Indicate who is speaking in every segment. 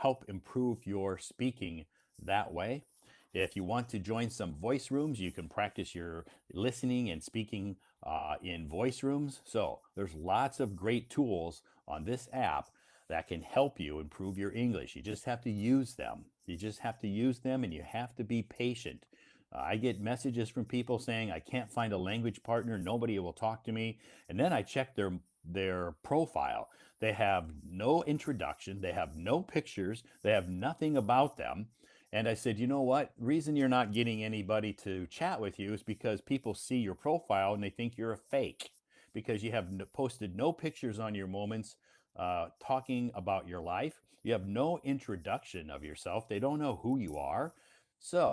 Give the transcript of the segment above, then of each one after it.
Speaker 1: help improve your speaking that way. If you want to join some voice rooms, you can practice your listening and speaking in voice rooms. So there's lots of great tools on this app that can help you improve your English. You just have to use them. You just have to use them and you have to be patient. I get messages from people saying, I can't find a language partner. Nobody will talk to me. And then I check their profile. They have no introduction. They have no pictures. They have nothing about them. And I said, you know what? Reason you're not getting anybody to chat with you is because people see your profile and they think you're a fake because you have posted no pictures on your moments talking about your life. You have no introduction of yourself. They don't know who you are. So,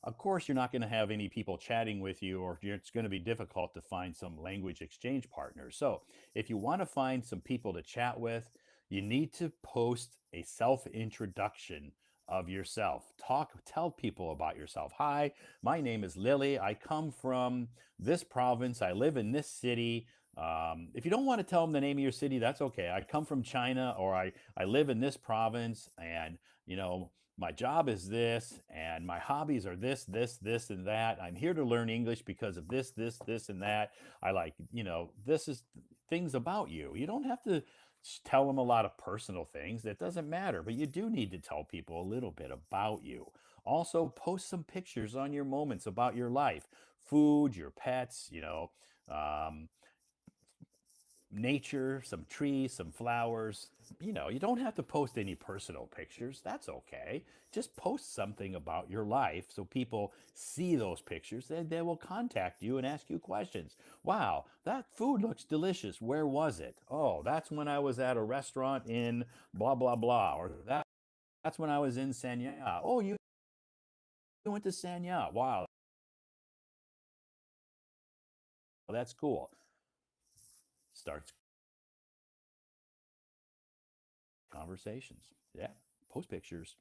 Speaker 1: of course, you're not going to have any people chatting with you, or it's going to be difficult to find some language exchange partners. So, if you want to find some people to chat with, you need to post a self introduction of yourself. Tell people about yourself. Hi, my name is Lily. I come from this province. I live in this city. If you don't want to tell them the name of your city, that's okay. I come from China, or I live in this province, and you know, my job is this, and my hobbies are this, and that. I'm here to learn English because of this, and that. I like, this is things about you. You don't have to tell them a lot of personal things. That doesn't matter, but you do need to tell people a little bit about you. Also, post some pictures on your moments about your life, food, your pets, um, nature, some trees, some flowers. You don't have to post any personal pictures. That's okay. Just post something about your life so people see those pictures. They will contact you and ask you questions. Wow, that food looks delicious. Where was it? Oh, that's when I was at a restaurant in blah, blah, blah. Or that's when I was in Sanya. Oh, you went to Sanya. Wow, that's cool. Starts conversations. Yeah, post pictures.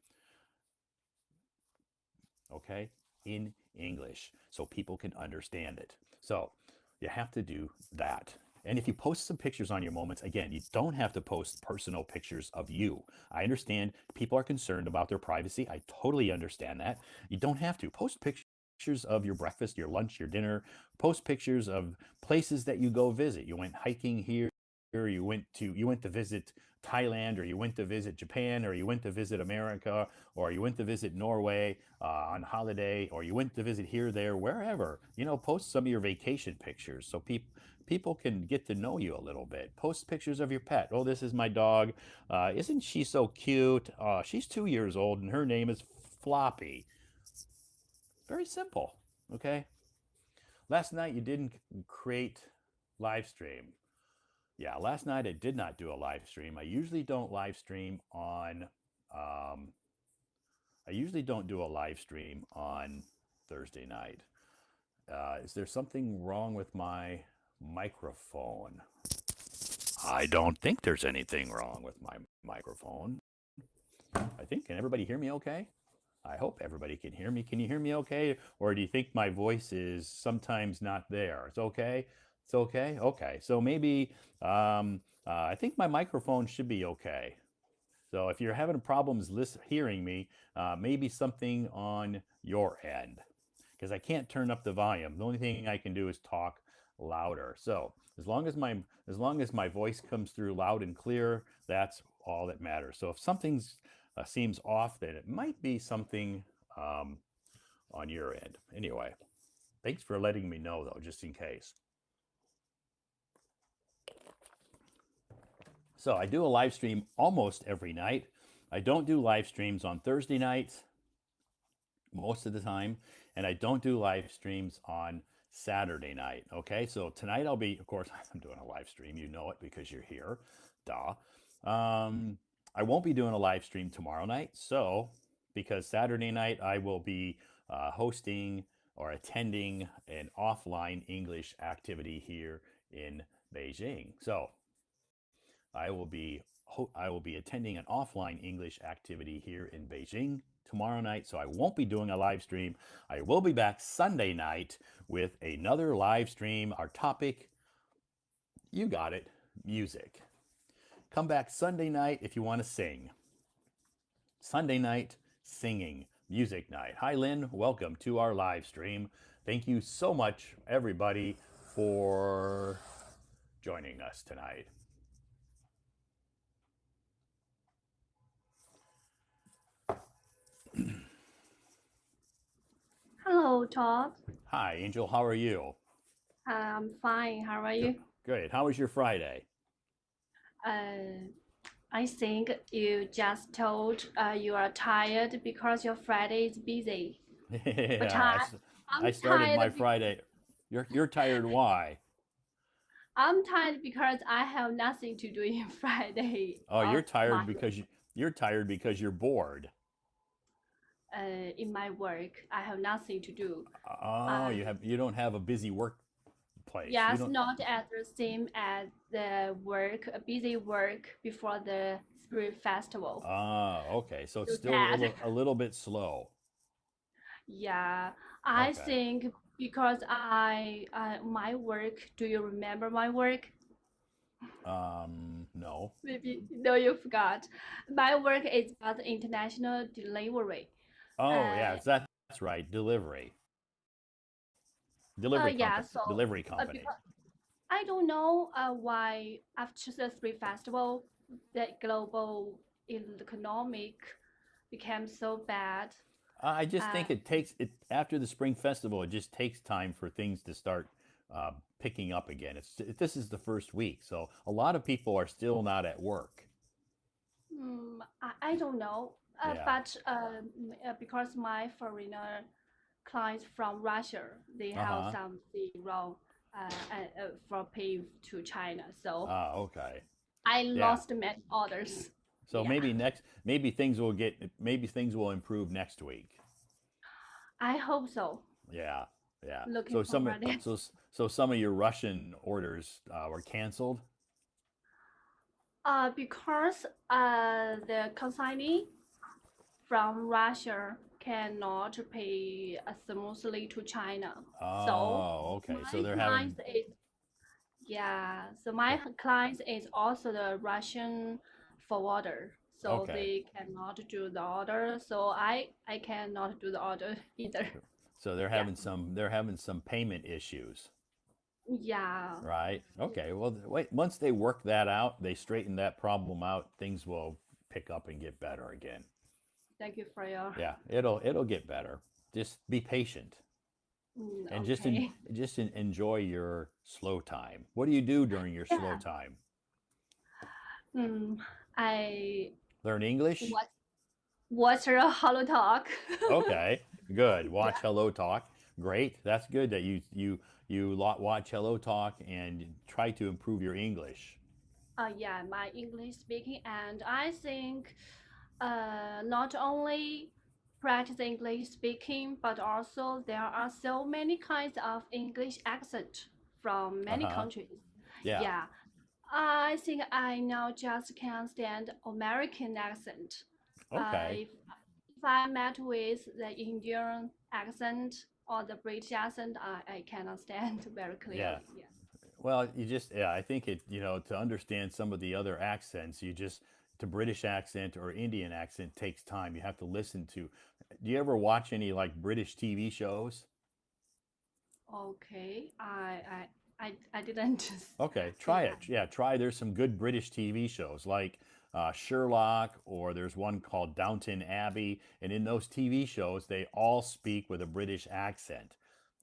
Speaker 1: Okay, in English so people can understand it. So you have to do that. And if you post some pictures on your moments, again, you don't have to post personal pictures of you. I understand people are concerned about their privacy. I totally understand that. You don't have to post pictures of your breakfast, your lunch, your dinner. Post pictures of places that you go visit. You went hiking here, you went to visit Thailand, or you went to visit Japan, or you went to visit America, or you went to visit Norway on holiday, or you went to visit here, there, wherever. Post some of your vacation pictures so people can get to know you a little bit. Post pictures of your pet. Oh, this is my dog. Isn't she so cute? She's 2 years old and her name is Floppy. Very simple. Okay. Last night you didn't create live stream. Yeah, last night I did not do a live stream. Um, I usually don't do a live stream on Thursday night. Is there something wrong with my microphone? I don't think there's anything wrong with my microphone. I think, can everybody hear me okay? I hope everybody can hear me. Can you hear me okay? Or do you think my voice is sometimes not there? It's okay? It's okay? Okay. So maybe I think my microphone should be okay. So if you're having problems hearing me, maybe something on your end, because I can't turn up the volume. The only thing I can do is talk louder. So as long as my voice comes through loud and clear, that's all that matters. So if something seems off, then it might be something um, on your end. Anyway, thanks for letting me know though, just in case. So I do a live stream almost every night. I don't do live streams on Thursday nights most of the time, and I don't do live streams on Saturday night. Okay, so tonight I'll be, of course, I'm doing a live stream. You know it because you're here. Duh. I won't be doing a live stream tomorrow night. So, because Saturday night I will be hosting or attending an offline English activity here in Beijing. So, I will be attending an offline English activity here in Beijing tomorrow night, so I won't be doing a live stream. I will be back Sunday night with another live stream. Our topic, you got it, music. Come back Sunday night if you want to sing. Sunday night singing music night. Hi, Lynn. Welcome to our live stream. Thank you so much, everybody, for joining us tonight.
Speaker 2: Hello, Todd.
Speaker 1: Hi, Angel. How are you?
Speaker 2: I'm fine. How are you?
Speaker 1: Great. How was your Friday?
Speaker 2: Uh, I think you just told you are tired because your Friday is busy. But
Speaker 1: Yeah, I
Speaker 2: I'm
Speaker 1: started
Speaker 2: tired.
Speaker 1: my Friday. You're tired. Why?
Speaker 2: I'm tired because I have nothing to do in Friday
Speaker 1: Oh,
Speaker 2: of
Speaker 1: you're
Speaker 2: my
Speaker 1: tired because you're tired because you're bored.
Speaker 2: in my work. I have nothing to do.
Speaker 1: Oh,
Speaker 2: Uh,
Speaker 1: you don't have a busy workplace. You
Speaker 2: yes,
Speaker 1: don't.
Speaker 2: not as the same as the work, busy work before the Spring Festival.
Speaker 1: Ah, okay. So it's
Speaker 2: So
Speaker 1: still
Speaker 2: sad.
Speaker 1: a little bit slow.
Speaker 2: Yeah, I
Speaker 1: Okay.
Speaker 2: think because my work, do you remember my work?
Speaker 1: No.
Speaker 2: Maybe no, you forgot. My work is about international delivery.
Speaker 1: Oh, yeah,
Speaker 2: Uh,
Speaker 1: that's right.
Speaker 2: yeah, so
Speaker 1: Delivery company.
Speaker 2: because I don't know why after the Spring Festival, the global economic became so bad.
Speaker 1: I just
Speaker 2: Uh,
Speaker 1: think it takes it after the spring festival. It just takes time for things to start picking up again. This is the first week, so a lot of people are still not at work.
Speaker 2: I don't know,
Speaker 1: Yeah.
Speaker 2: but because my foreigner clients from Russia, they
Speaker 1: Uh
Speaker 2: have
Speaker 1: huh.
Speaker 2: something wrong for pay to China. So
Speaker 1: Ah, okay.
Speaker 2: I
Speaker 1: Yeah.
Speaker 2: lost many orders.
Speaker 1: So
Speaker 2: Yeah,
Speaker 1: maybe things will improve next week.
Speaker 2: I hope so.
Speaker 1: Yeah. Yeah.
Speaker 2: Looking forward it.
Speaker 1: So some of your Russian orders were canceled.
Speaker 2: Because the consignee from Russia cannot pay smoothly to China. So
Speaker 1: Oh, okay. So
Speaker 2: my
Speaker 1: they're having
Speaker 2: client is yeah, so my client is also the Russian forwarder, so
Speaker 1: okay.
Speaker 2: they cannot do the order. So I cannot do the order either.
Speaker 1: So
Speaker 2: Yeah,
Speaker 1: they're having some payment issues,
Speaker 2: yeah.
Speaker 1: right? Okay. Well, wait. Once they work that out, they straighten that problem out. Things will pick up and get better again.
Speaker 2: Thank you for your
Speaker 1: Yeah, it'll get better. Just be patient and
Speaker 2: okay.
Speaker 1: enjoy your slow time. What do you do during your slow
Speaker 2: Yeah.
Speaker 1: time?
Speaker 2: Mm, I
Speaker 1: Learn English?
Speaker 2: watch watch a Hollow Talk.
Speaker 1: Okay, good.
Speaker 2: Yeah.
Speaker 1: Watch Hello Talk. Great. That's good that watch Hello Talk and try to improve your English.
Speaker 2: Yeah, my English speaking, and I think not only practice English speaking, but also there are so many kinds of English accent from
Speaker 1: Uh
Speaker 2: many
Speaker 1: huh.
Speaker 2: countries.
Speaker 1: Yeah.
Speaker 2: Yeah, I think I now just can stand American accent.
Speaker 1: Okay.
Speaker 2: If I met with the Indian accent or the British accent, I cannot stand very
Speaker 1: Yeah.
Speaker 2: clearly. Yeah.
Speaker 1: Well, yeah, I think to understand some of the other accents, to British accent or Indian accent takes time. You have to listen to. Do you ever watch any like British TV shows?
Speaker 2: Okay, I didn't
Speaker 1: Okay,
Speaker 2: see
Speaker 1: try
Speaker 2: that.
Speaker 1: it. Yeah, try. There's some good British TV shows like Sherlock, or there's one called Downton Abbey. And in those TV shows, they all speak with a British accent.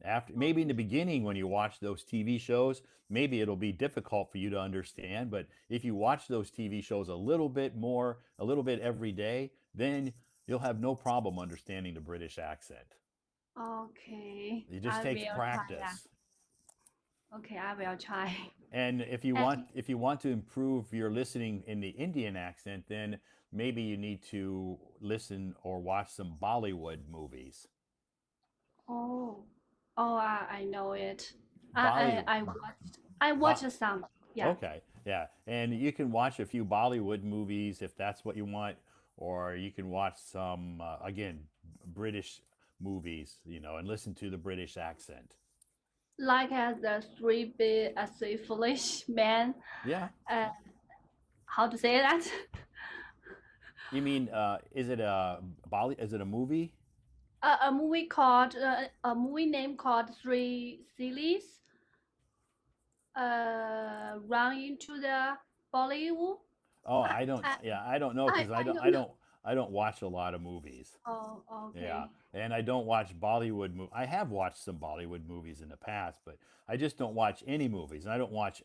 Speaker 1: After maybe in the beginning when you watch those TV shows, maybe it'll be difficult for you to understand. But if you watch those TV shows a little bit more, a little bit every day, then you'll have no problem understanding the British accent.
Speaker 2: Okay,
Speaker 1: It just
Speaker 2: I
Speaker 1: takes
Speaker 2: will try that.
Speaker 1: practice.
Speaker 2: Okay, I will try.
Speaker 1: And
Speaker 2: And
Speaker 1: if you want to improve your listening in the Indian accent, then maybe you need to listen or watch some Bollywood movies.
Speaker 2: oh, oh, I know it.
Speaker 1: Bolly,
Speaker 2: I
Speaker 1: Bo-
Speaker 2: watched some. Yeah,
Speaker 1: okay, yeah, and you can watch a few Bollywood movies if that's what you want, or you can watch some again British movies, and listen to the British accent.
Speaker 2: like as the three foolish men.
Speaker 1: Yeah,
Speaker 2: Uh, how to say that?
Speaker 1: You mean is it a Bali? Is it a movie?
Speaker 2: A movie name called Three Series. Run into the Bollywood.
Speaker 1: Oh,
Speaker 2: I
Speaker 1: I don't.
Speaker 2: I
Speaker 1: Yeah, I don't know because
Speaker 2: I don't know.
Speaker 1: I don't watch a lot of movies.
Speaker 2: Oh,
Speaker 1: Yeah,
Speaker 2: okay.
Speaker 1: and I don't watch Bollywood movies. I have watched some Bollywood movies in the past, but I just don't watch any movies. And I don't watch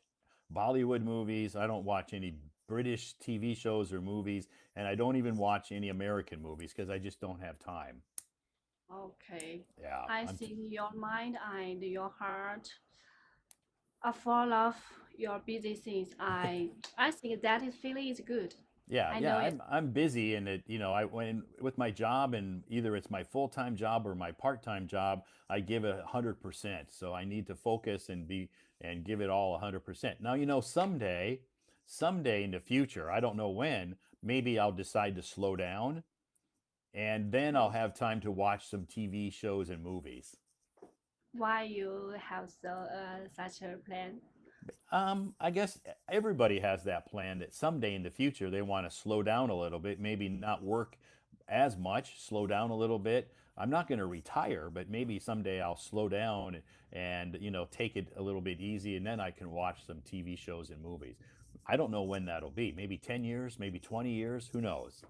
Speaker 1: Bollywood movies. I don't watch any British TV shows or movies, and I don't even watch any American movies because I just don't have time.
Speaker 2: Okay.
Speaker 1: Yeah,
Speaker 2: I think your mind and your heart are full of your busy things. I think that is feeling is good.
Speaker 1: yeah,
Speaker 2: I
Speaker 1: yeah.
Speaker 2: know it.
Speaker 1: I'm busy, and I when with my job, and either it's my full time job or my part time job, I give it 100%. So I need to focus and be and give it all 100%. Now, someday in the future, I don't know when, maybe I'll decide to slow down, and then I'll have time to watch some TV shows and movies.
Speaker 2: Why you have such a plan?
Speaker 1: I guess everybody has that plan that someday in the future they want to slow down a little bit, maybe not work as much, slow down a little bit. I'm not going to retire, but maybe someday I'll slow down and take it a little bit easy, and then I can watch some TV shows and movies. I don't know when that'll be. Maybe 10 years, maybe 20 years, who knows?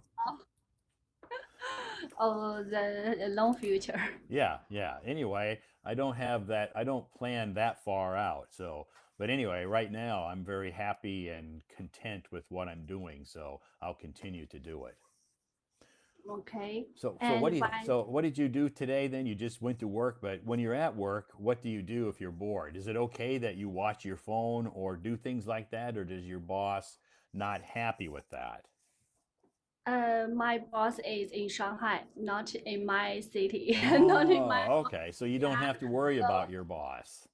Speaker 2: Oh, the long future.
Speaker 1: Yeah, yeah. Anyway, I don't have that. I don't plan that far out. So, but anyway, right now I'm very happy and content with what I'm doing. So I'll continue to do it.
Speaker 2: Okay.
Speaker 1: So
Speaker 2: And by
Speaker 1: what did you do today then? You just went to work, but when you're at work, what do you do if you're bored? Is it okay that you watch your phone or do things like that, or does your boss not happy with that?
Speaker 2: my boss is in Shanghai, not in my city, not in my
Speaker 1: Oh, okay. So you don't
Speaker 2: yeah.
Speaker 1: have to worry
Speaker 2: So,
Speaker 1: about your boss.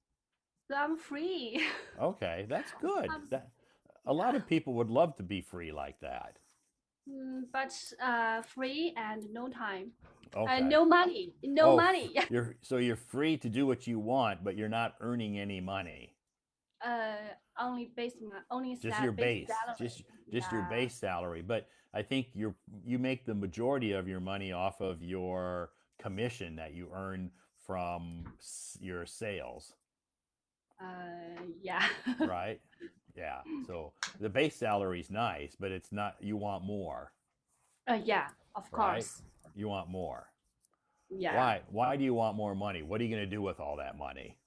Speaker 2: so I'm free.
Speaker 1: Okay, that's good.
Speaker 2: um,
Speaker 1: That a lot
Speaker 2: yeah.
Speaker 1: of people would love to be free like that.
Speaker 2: But free and no time, and
Speaker 1: Okay.
Speaker 2: no money, no
Speaker 1: Oh,
Speaker 2: money.
Speaker 1: you're free to do what you want, but you're not earning any money.
Speaker 2: Only only
Speaker 1: Just your
Speaker 2: base
Speaker 1: base,
Speaker 2: salary.
Speaker 1: just your
Speaker 2: Yeah.
Speaker 1: base salary. But I think you make the majority of your money off of your commission that you earn from your sales,
Speaker 2: Yeah.
Speaker 1: right? Yeah. So the base salary is nice, but it's not. You want more,
Speaker 2: Yeah. Of
Speaker 1: right?
Speaker 2: course.
Speaker 1: You want more.
Speaker 2: Yeah.
Speaker 1: Why? Why do you want more money? What are you going to do with all that money?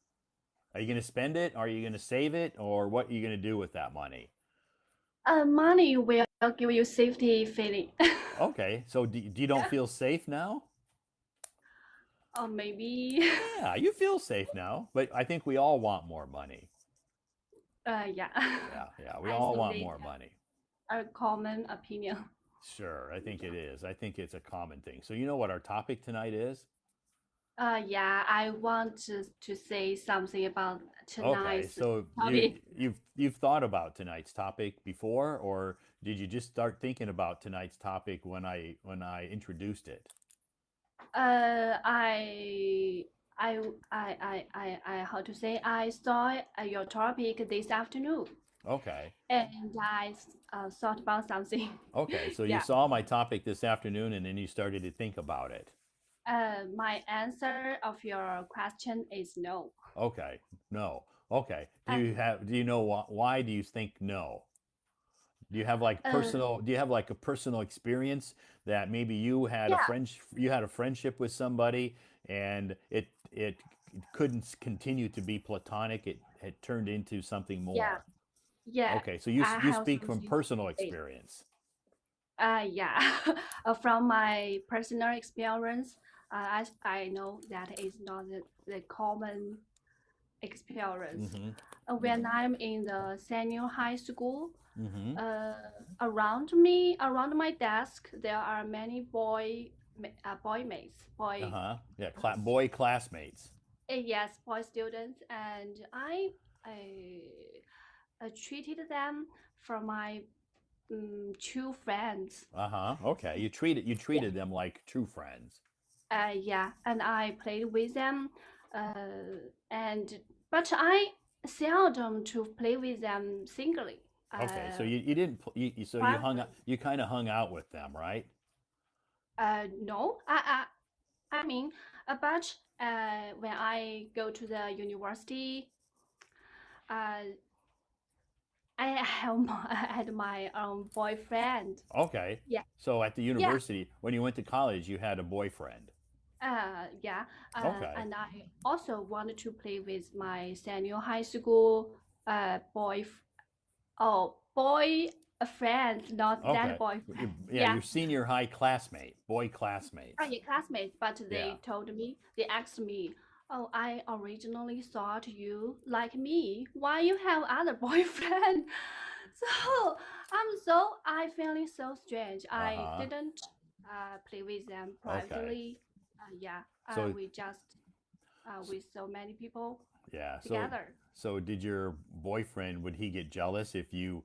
Speaker 1: Are you going to spend it? Are you going to save it? Or what are you going to do with that money?
Speaker 2: Money will give you safety feeling.
Speaker 1: Okay, so you don't
Speaker 2: Yeah.
Speaker 1: feel safe now?
Speaker 2: Or maybe.
Speaker 1: Yeah, you feel safe now, but I think we all want more money.
Speaker 2: Yeah.
Speaker 1: Yeah, yeah, we
Speaker 2: I
Speaker 1: all
Speaker 2: think
Speaker 1: want
Speaker 2: they
Speaker 1: more money.
Speaker 2: have a common opinion.
Speaker 1: Sure, I think it is. I think it's a common thing. So you know what our topic tonight is?
Speaker 2: Yeah, I want to say something about
Speaker 1: Okay,
Speaker 2: tonight's
Speaker 1: so
Speaker 2: topic.
Speaker 1: you've thought about tonight's topic before, or did you just start thinking about tonight's topic when I introduced it?
Speaker 2: Uh, I, how to say? I saw your topic this afternoon,
Speaker 1: Okay.
Speaker 2: and I thought about something.
Speaker 1: Okay, so you
Speaker 2: Yeah.
Speaker 1: saw my topic this afternoon and then you started to think about it.
Speaker 2: My answer of your question is no.
Speaker 1: Okay, no. Okay.
Speaker 2: Uh,
Speaker 1: Do you know why do you think no?
Speaker 2: uh,
Speaker 1: Do you have like a personal experience that maybe
Speaker 2: yeah,
Speaker 1: you had a friendship with somebody and it couldn't continue to be platonic, it turned into something
Speaker 2: yeah,
Speaker 1: more.
Speaker 2: yeah.
Speaker 1: Okay, so
Speaker 2: I
Speaker 1: you
Speaker 2: have
Speaker 1: speak from
Speaker 2: something to
Speaker 1: personal
Speaker 2: say.
Speaker 1: experience.
Speaker 2: Yeah, from my personal experience, I know that is not the common experience.
Speaker 1: Mm-hmm.
Speaker 2: When I'm in the senior high school,
Speaker 1: Mm-hmm.
Speaker 2: uh, around me, around my desk, there are many boy mates,
Speaker 1: Uh-huh. Yeah,
Speaker 2: uh,
Speaker 1: boy classmates.
Speaker 2: yes, boy students, and I treated them for my true friends.
Speaker 1: Uh-huh. Okay. You
Speaker 2: Yeah.
Speaker 1: treated them like true friends.
Speaker 2: Yeah, and I played with them, and but I seldom to play with them singly.
Speaker 1: Okay, so
Speaker 2: Uh,
Speaker 1: you didn't so you hung out
Speaker 2: private.
Speaker 1: you kind of hung out with them, right?
Speaker 2: No, I mean, but when I go to the university, uh, I have I had my own boyfriend.
Speaker 1: Okay.
Speaker 2: Yeah,
Speaker 1: So at the
Speaker 2: yeah,
Speaker 1: university, when you went to college, you had a boyfriend.
Speaker 2: yeah.
Speaker 1: Okay.
Speaker 2: And I also wanted to play with my senior high school boy, boy friends, not that
Speaker 1: Okay.
Speaker 2: boyfriend.
Speaker 1: Yeah,
Speaker 2: Yeah,
Speaker 1: your senior high classmate, boy classmates.
Speaker 2: yeah, classmates. But
Speaker 1: Yeah.
Speaker 2: they told me, they asked me, "Oh, I originally thought you like me. Why you have other boyfriend?" So I feeling so strange. I
Speaker 1: Uh-huh.
Speaker 2: didn't play with them
Speaker 1: Okay.
Speaker 2: privately. Yeah,
Speaker 1: So
Speaker 2: we just
Speaker 1: s-
Speaker 2: with so many people
Speaker 1: yeah,
Speaker 2: together.
Speaker 1: so did your boyfriend, would he get jealous if you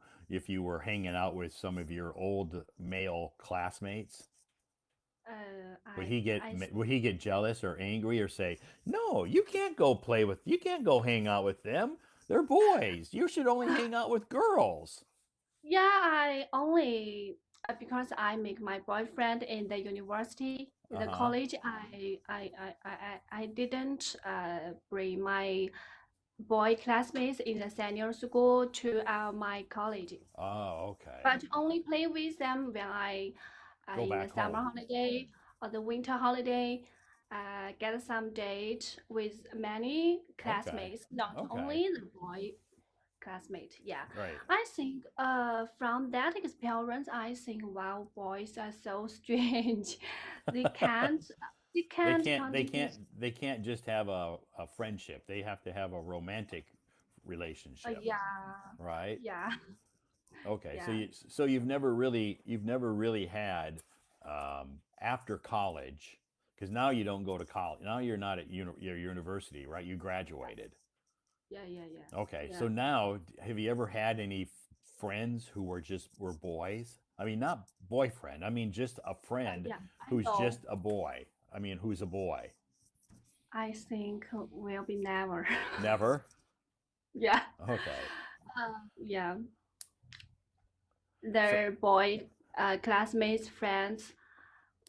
Speaker 1: were hanging out with some of your old male classmates?
Speaker 2: I
Speaker 1: Would he get jealous or angry or say, "No, you can't go hang out with them. They're boys. You should only hang out with girls."
Speaker 2: yeah, I only because I make my boyfriend in the university, in the
Speaker 1: Uh-huh.
Speaker 2: college. I didn't bring my boy classmates in the senior school to my college,
Speaker 1: Oh, okay.
Speaker 2: but only play with them when
Speaker 1: Go
Speaker 2: in the
Speaker 1: back
Speaker 2: summer
Speaker 1: home.
Speaker 2: holiday or the winter holiday. Get some date with many
Speaker 1: Okay.
Speaker 2: classmates, not
Speaker 1: Okay.
Speaker 2: only the boy classmate. Yeah,
Speaker 1: Right.
Speaker 2: I think from that experience, I think wow, boys are so strange. they can't they can't continue.
Speaker 1: They can't just have a friendship. They have to have a romantic relationship,
Speaker 2: Yeah,
Speaker 1: right?
Speaker 2: yeah,
Speaker 1: Okay.
Speaker 2: yeah,
Speaker 1: So you've never really had after college, because now you don't go to college. Now you're not at your university, right? You graduated.
Speaker 2: yeah, yeah, yeah,
Speaker 1: Okay.
Speaker 2: yeah.
Speaker 1: So now have you ever had any friends who were boys? I mean, not boyfriend. I mean just a friend
Speaker 2: Yeah, I
Speaker 1: who's
Speaker 2: know.
Speaker 1: just a boy. I mean, who's a boy.
Speaker 2: I think will be never.
Speaker 1: Never?
Speaker 2: Yeah,
Speaker 1: Okay.
Speaker 2: yeah.
Speaker 1: So
Speaker 2: Their boy classmates, friends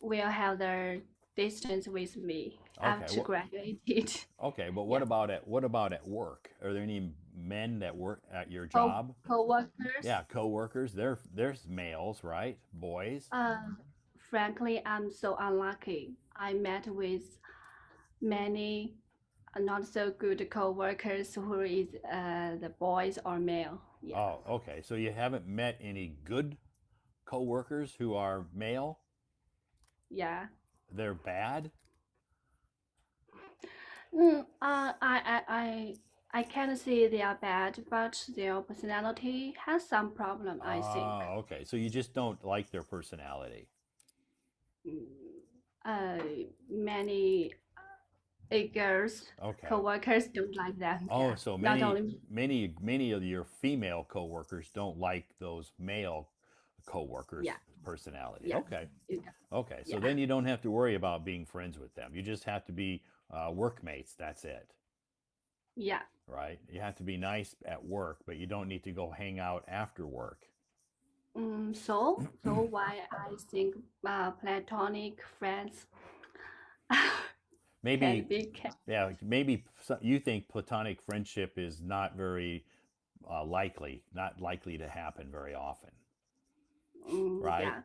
Speaker 2: will have their distance with me
Speaker 1: okay.
Speaker 2: after
Speaker 1: What
Speaker 2: graduated.
Speaker 1: okay, but
Speaker 2: Yeah,
Speaker 1: what about at work? Are there any men that work at your
Speaker 2: co
Speaker 1: job?
Speaker 2: co-workers.
Speaker 1: Yeah, coworkers. There's males, right? Boys.
Speaker 2: Uh, Frankly, I'm so unlucky. I met with many not so good co-workers who is the boys or male. Yeah,
Speaker 1: Oh, okay. So you haven't met any good coworkers who are male?
Speaker 2: yeah.
Speaker 1: They're bad?
Speaker 2: I can't say they are bad, but their personality has some problem, I think.
Speaker 1: Oh, okay. So you just don't like their personality.
Speaker 2: Mm, Many girls,
Speaker 1: Okay.
Speaker 2: co-workers don't like them.
Speaker 1: Oh,
Speaker 2: Yeah,
Speaker 1: so
Speaker 2: not only me.
Speaker 1: many of your female coworkers don't like those male coworkers'
Speaker 2: Yeah,
Speaker 1: personality.
Speaker 2: yeah,
Speaker 1: Okay.
Speaker 2: yeah,
Speaker 1: Okay. So
Speaker 2: yeah,
Speaker 1: then you don't have to worry about being friends with them. You just have to be workmates. That's it.
Speaker 2: yeah.
Speaker 1: Right? You have to be nice at work, but you don't need to go hang out after work.
Speaker 2: So why I think platonic friends can
Speaker 1: Maybe,
Speaker 2: be can.
Speaker 1: yeah, maybe you think platonic friendship is not very not likely to happen very often, right?
Speaker 2: Yeah.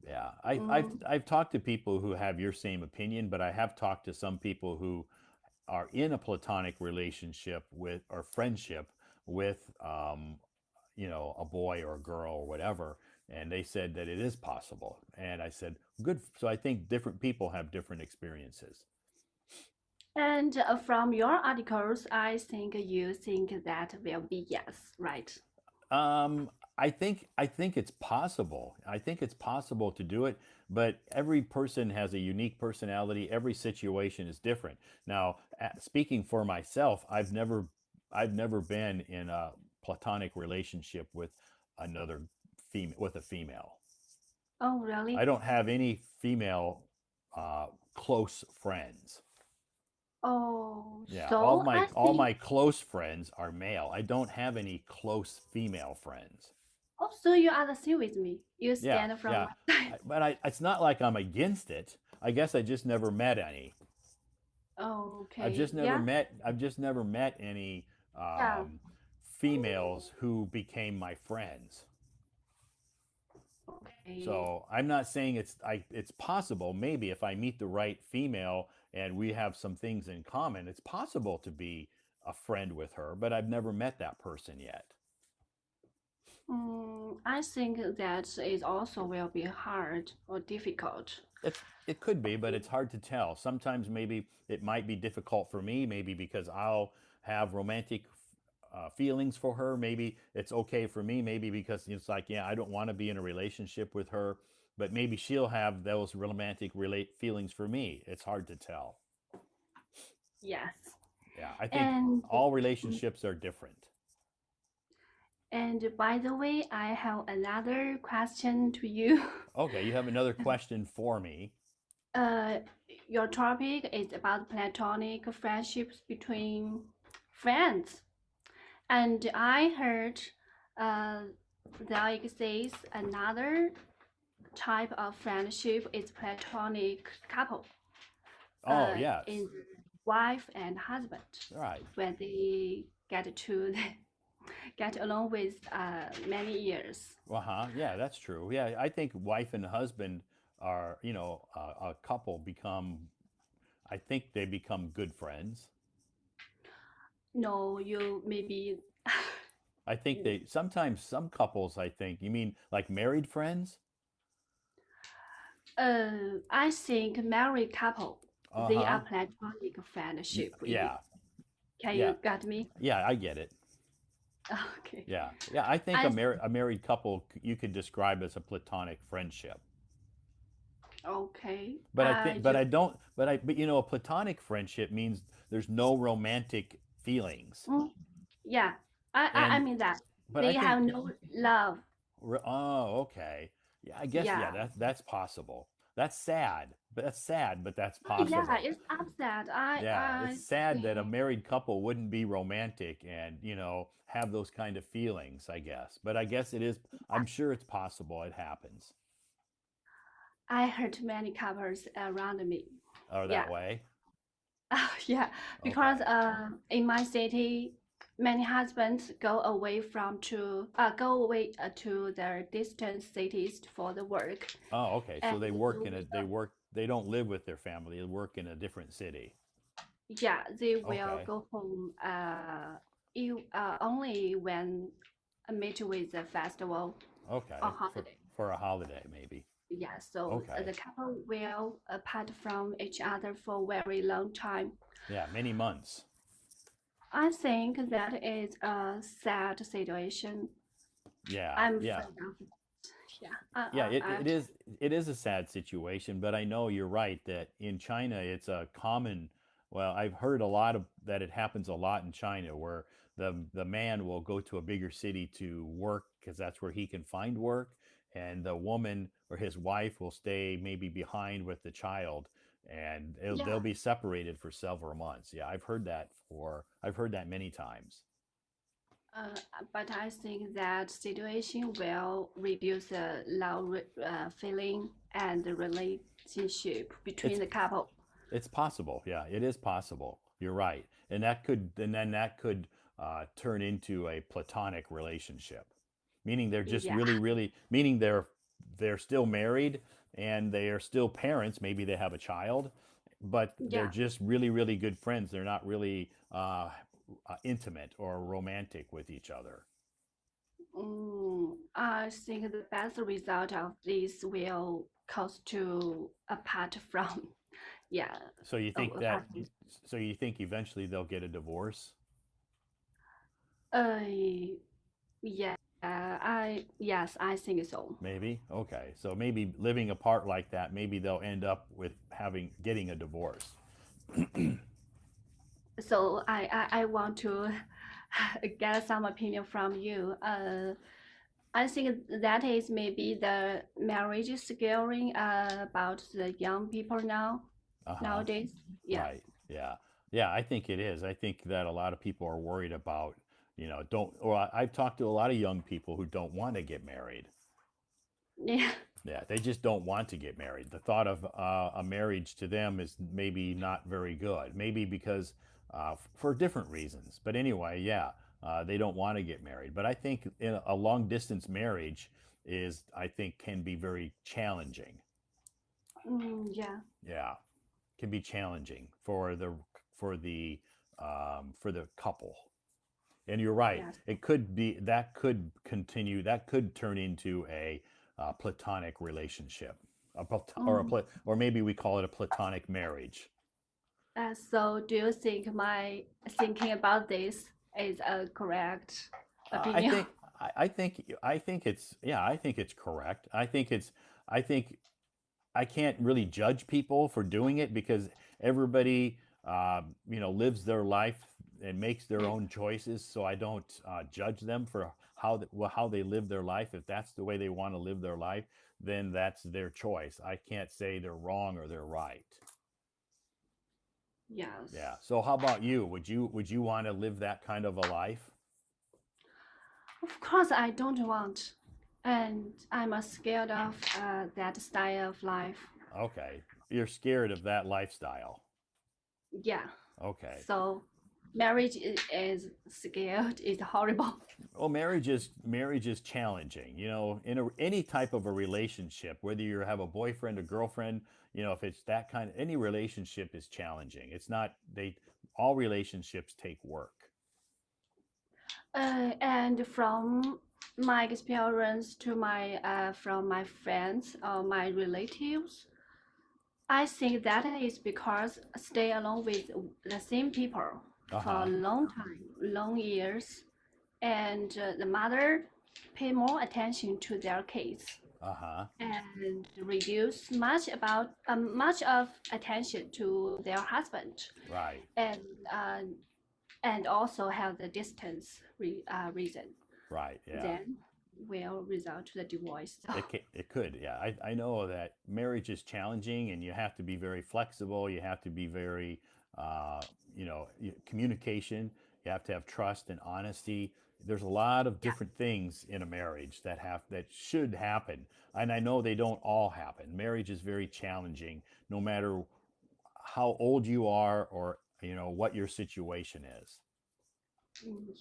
Speaker 1: Yeah,
Speaker 2: Mm,
Speaker 1: I've talked to people who have your same opinion, but I have talked to some people who are in a platonic relationship with or friendship with a boy or a girl or whatever, and they said that it is possible. And I said, good. So I think different people have different experiences.
Speaker 2: And from your articles, I think you think that will be yes, right?
Speaker 1: Um, I think it's possible. I think it's possible to do it, but every person has a unique personality. Every situation is different. Now, speaking for myself, I've never been in a platonic relationship with another with a female.
Speaker 2: Oh, really?
Speaker 1: I don't have any female uh, close friends.
Speaker 2: Oh,
Speaker 1: Yeah,
Speaker 2: so I
Speaker 1: all
Speaker 2: think
Speaker 1: my close friends are male. I don't have any close female friends.
Speaker 2: Oh, so you are the same with me. You
Speaker 1: Yeah,
Speaker 2: stand from
Speaker 1: yeah.
Speaker 2: my side.
Speaker 1: It's not like I'm against it. I guess I just never met any.
Speaker 2: Oh, okay. Yeah.
Speaker 1: I've just never met any
Speaker 2: Yeah.
Speaker 1: um, females who became my friends.
Speaker 2: Okay.
Speaker 1: So I'm not saying it's possible. Maybe if I meet the right female and we have some things in common, it's possible to be a friend with her. But I've never met that person yet.
Speaker 2: I think that it also will be hard or difficult.
Speaker 1: It could be, but it's hard to tell. Sometimes maybe it might be difficult for me, maybe because I'll have romantic feelings for her. Maybe it's okay for me, maybe because it's like, yeah, I don't want to be in a relationship with her, but maybe she'll have those romantic relate feelings for me. It's hard to tell.
Speaker 2: Yes.
Speaker 1: Yeah, I think
Speaker 2: And
Speaker 1: all relationships are different.
Speaker 2: and by the way, I have another question to you.
Speaker 1: Okay, you have another question for me.
Speaker 2: Uh, your topic is about platonic friendships between friends, and I heard uh, there exists another type of friendship is platonic couple.
Speaker 1: Oh, yes.
Speaker 2: In wife and husband
Speaker 1: Right.
Speaker 2: when they get to get along with many years.
Speaker 1: Uh-huh. Yeah, that's true. Yeah, I think wife and husband are, a couple become, I think they become good friends.
Speaker 2: No, you maybe.
Speaker 1: I think sometimes some couples, I think, you mean like married friends?
Speaker 2: I think married couple they
Speaker 1: Uh-huh.
Speaker 2: are platonic friendship.
Speaker 1: Yeah.
Speaker 2: Can
Speaker 1: Yeah.
Speaker 2: you get me?
Speaker 1: Yeah, I get it.
Speaker 2: Okay.
Speaker 1: Yeah. Yeah, I think
Speaker 2: I
Speaker 1: a married couple you could describe as a platonic friendship.
Speaker 2: okay.
Speaker 1: But I think
Speaker 2: You
Speaker 1: but a platonic friendship means there's no romantic feelings.
Speaker 2: mm, yeah. I
Speaker 1: And
Speaker 2: mean that
Speaker 1: but I
Speaker 2: they
Speaker 1: think
Speaker 2: have no love.
Speaker 1: oh, okay. Yeah, I guess yeah,
Speaker 2: Yeah.
Speaker 1: that's possible. That's sad. But that's sad, but that's
Speaker 2: Yeah,
Speaker 1: possible.
Speaker 2: it's upset.
Speaker 1: Yeah, it's
Speaker 2: I
Speaker 1: sad that a
Speaker 2: think
Speaker 1: married couple wouldn't be romantic and, have those kind of feelings, I guess. But I guess it is, I'm sure it's possible it happens.
Speaker 2: I heard many couples around me.
Speaker 1: Or
Speaker 2: Yeah.
Speaker 1: that way.
Speaker 2: Yeah, because
Speaker 1: Okay.
Speaker 2: in my city, many husbands go away to their distant cities for the work,
Speaker 1: Oh, okay.
Speaker 2: and
Speaker 1: So they don't live with their family. They work in a different city.
Speaker 2: yeah, they will
Speaker 1: Okay.
Speaker 2: go home only when meet with the festival or
Speaker 1: Okay.
Speaker 2: holiday.
Speaker 1: For a holiday maybe.
Speaker 2: Yeah, so
Speaker 1: Okay.
Speaker 2: the couple will apart from each other for a very long time.
Speaker 1: Yeah, many months.
Speaker 2: I think that is a sad situation.
Speaker 1: Yeah.
Speaker 2: I'm
Speaker 1: Yeah.
Speaker 2: afraid of it. Yeah.
Speaker 1: Yeah,
Speaker 2: I'm
Speaker 1: it is a sad situation, but I know you're right that in China it's a common, well, I've heard a lot of that it happens a lot in China where the man will go to a bigger city to work because that's where he can find work, and the woman or his wife will stay maybe behind with the child, and they'll
Speaker 2: yeah.
Speaker 1: be separated for several months. Yeah, I've heard that many times.
Speaker 2: Uh, but I think that situation will reduce the love feeling and the relationship between
Speaker 1: It's
Speaker 2: the couple.
Speaker 1: It's possible. Yeah, it is possible. You're right. And then that could turn into a platonic relationship, meaning they're just
Speaker 2: Yeah.
Speaker 1: meaning they're still married and they are still parents. Maybe they have a child, but they're
Speaker 2: Yeah.
Speaker 1: just really, really good friends. They're not really intimate or romantic with each other.
Speaker 2: I think the best result of this will cause to apart from, yeah,
Speaker 1: So you think
Speaker 2: apart
Speaker 1: that, so you think eventually they'll get a divorce?
Speaker 2: yeah, yes, I think so.
Speaker 1: Maybe. Okay. So maybe living apart like that, maybe they'll end up with getting a divorce.
Speaker 2: So I want to get some opinion from you. I think that is maybe the marriage scaring about the young people
Speaker 1: Uh-huh.
Speaker 2: nowadays. Yeah.
Speaker 1: Right. Yeah. Yeah, I think it is. I think that a lot of people are worried about, Don't, or I've talked to a lot of young people who don't want to get married.
Speaker 2: Yeah.
Speaker 1: Yeah, they just don't want to get married. The thought of a marriage to them is maybe not very good. Maybe because for different reasons. But anyway, yeah, they don't want to get married. But I think in a long distance marriage I think, can be very challenging.
Speaker 2: Yeah.
Speaker 1: Yeah, can be challenging for the couple. And you're right.
Speaker 2: Yes.
Speaker 1: It could be that could continue. That could turn into a platonic relationship,
Speaker 2: Mm.
Speaker 1: or maybe we call it a platonic marriage.
Speaker 2: So do you think my thinking about this is a correct
Speaker 1: I
Speaker 2: opinion?
Speaker 1: think I think it's yeah. I think it's correct. I think I can't really judge people for doing it because everybody, lives their life and makes their
Speaker 2: Yeah.
Speaker 1: own choices. So I don't judge them for how they live their life. If that's the way they want to live their life, then that's their choice. I can't say they're wrong or they're right. Yeah.
Speaker 2: Yes.
Speaker 1: So how about you? Would you want to live that kind of a life?
Speaker 2: Of course, I don't want, and I'm scared of that style of life.
Speaker 1: Okay. You're scared of that lifestyle.
Speaker 2: Yeah.
Speaker 1: Okay.
Speaker 2: So marriage is scared. It's horrible.
Speaker 1: Well, marriage is challenging. In any type of a relationship, whether you have a boyfriend, a girlfriend, if it's that kind of any relationship is challenging. It's not they all relationships take work.
Speaker 2: And from my experience to my from my friends or my relatives, I think that is because stay along with the same people
Speaker 1: Uh
Speaker 2: for a
Speaker 1: huh.
Speaker 2: long time, long years, and the mother pay more attention to their kids
Speaker 1: Uh huh.
Speaker 2: and reduce much of attention to their husband,
Speaker 1: Right.
Speaker 2: and uh, and also have the distance reason,
Speaker 1: Right. Yeah.
Speaker 2: then will result to the divorce.
Speaker 1: It could. Yeah. I know that marriage is challenging, and you have to be very flexible. You have to be very, communication. You have to have trust and honesty. There's a lot of
Speaker 2: Yeah.
Speaker 1: different things in a marriage that should happen, and I know they don't all happen. Marriage is very challenging, no matter how old you are or what your situation is.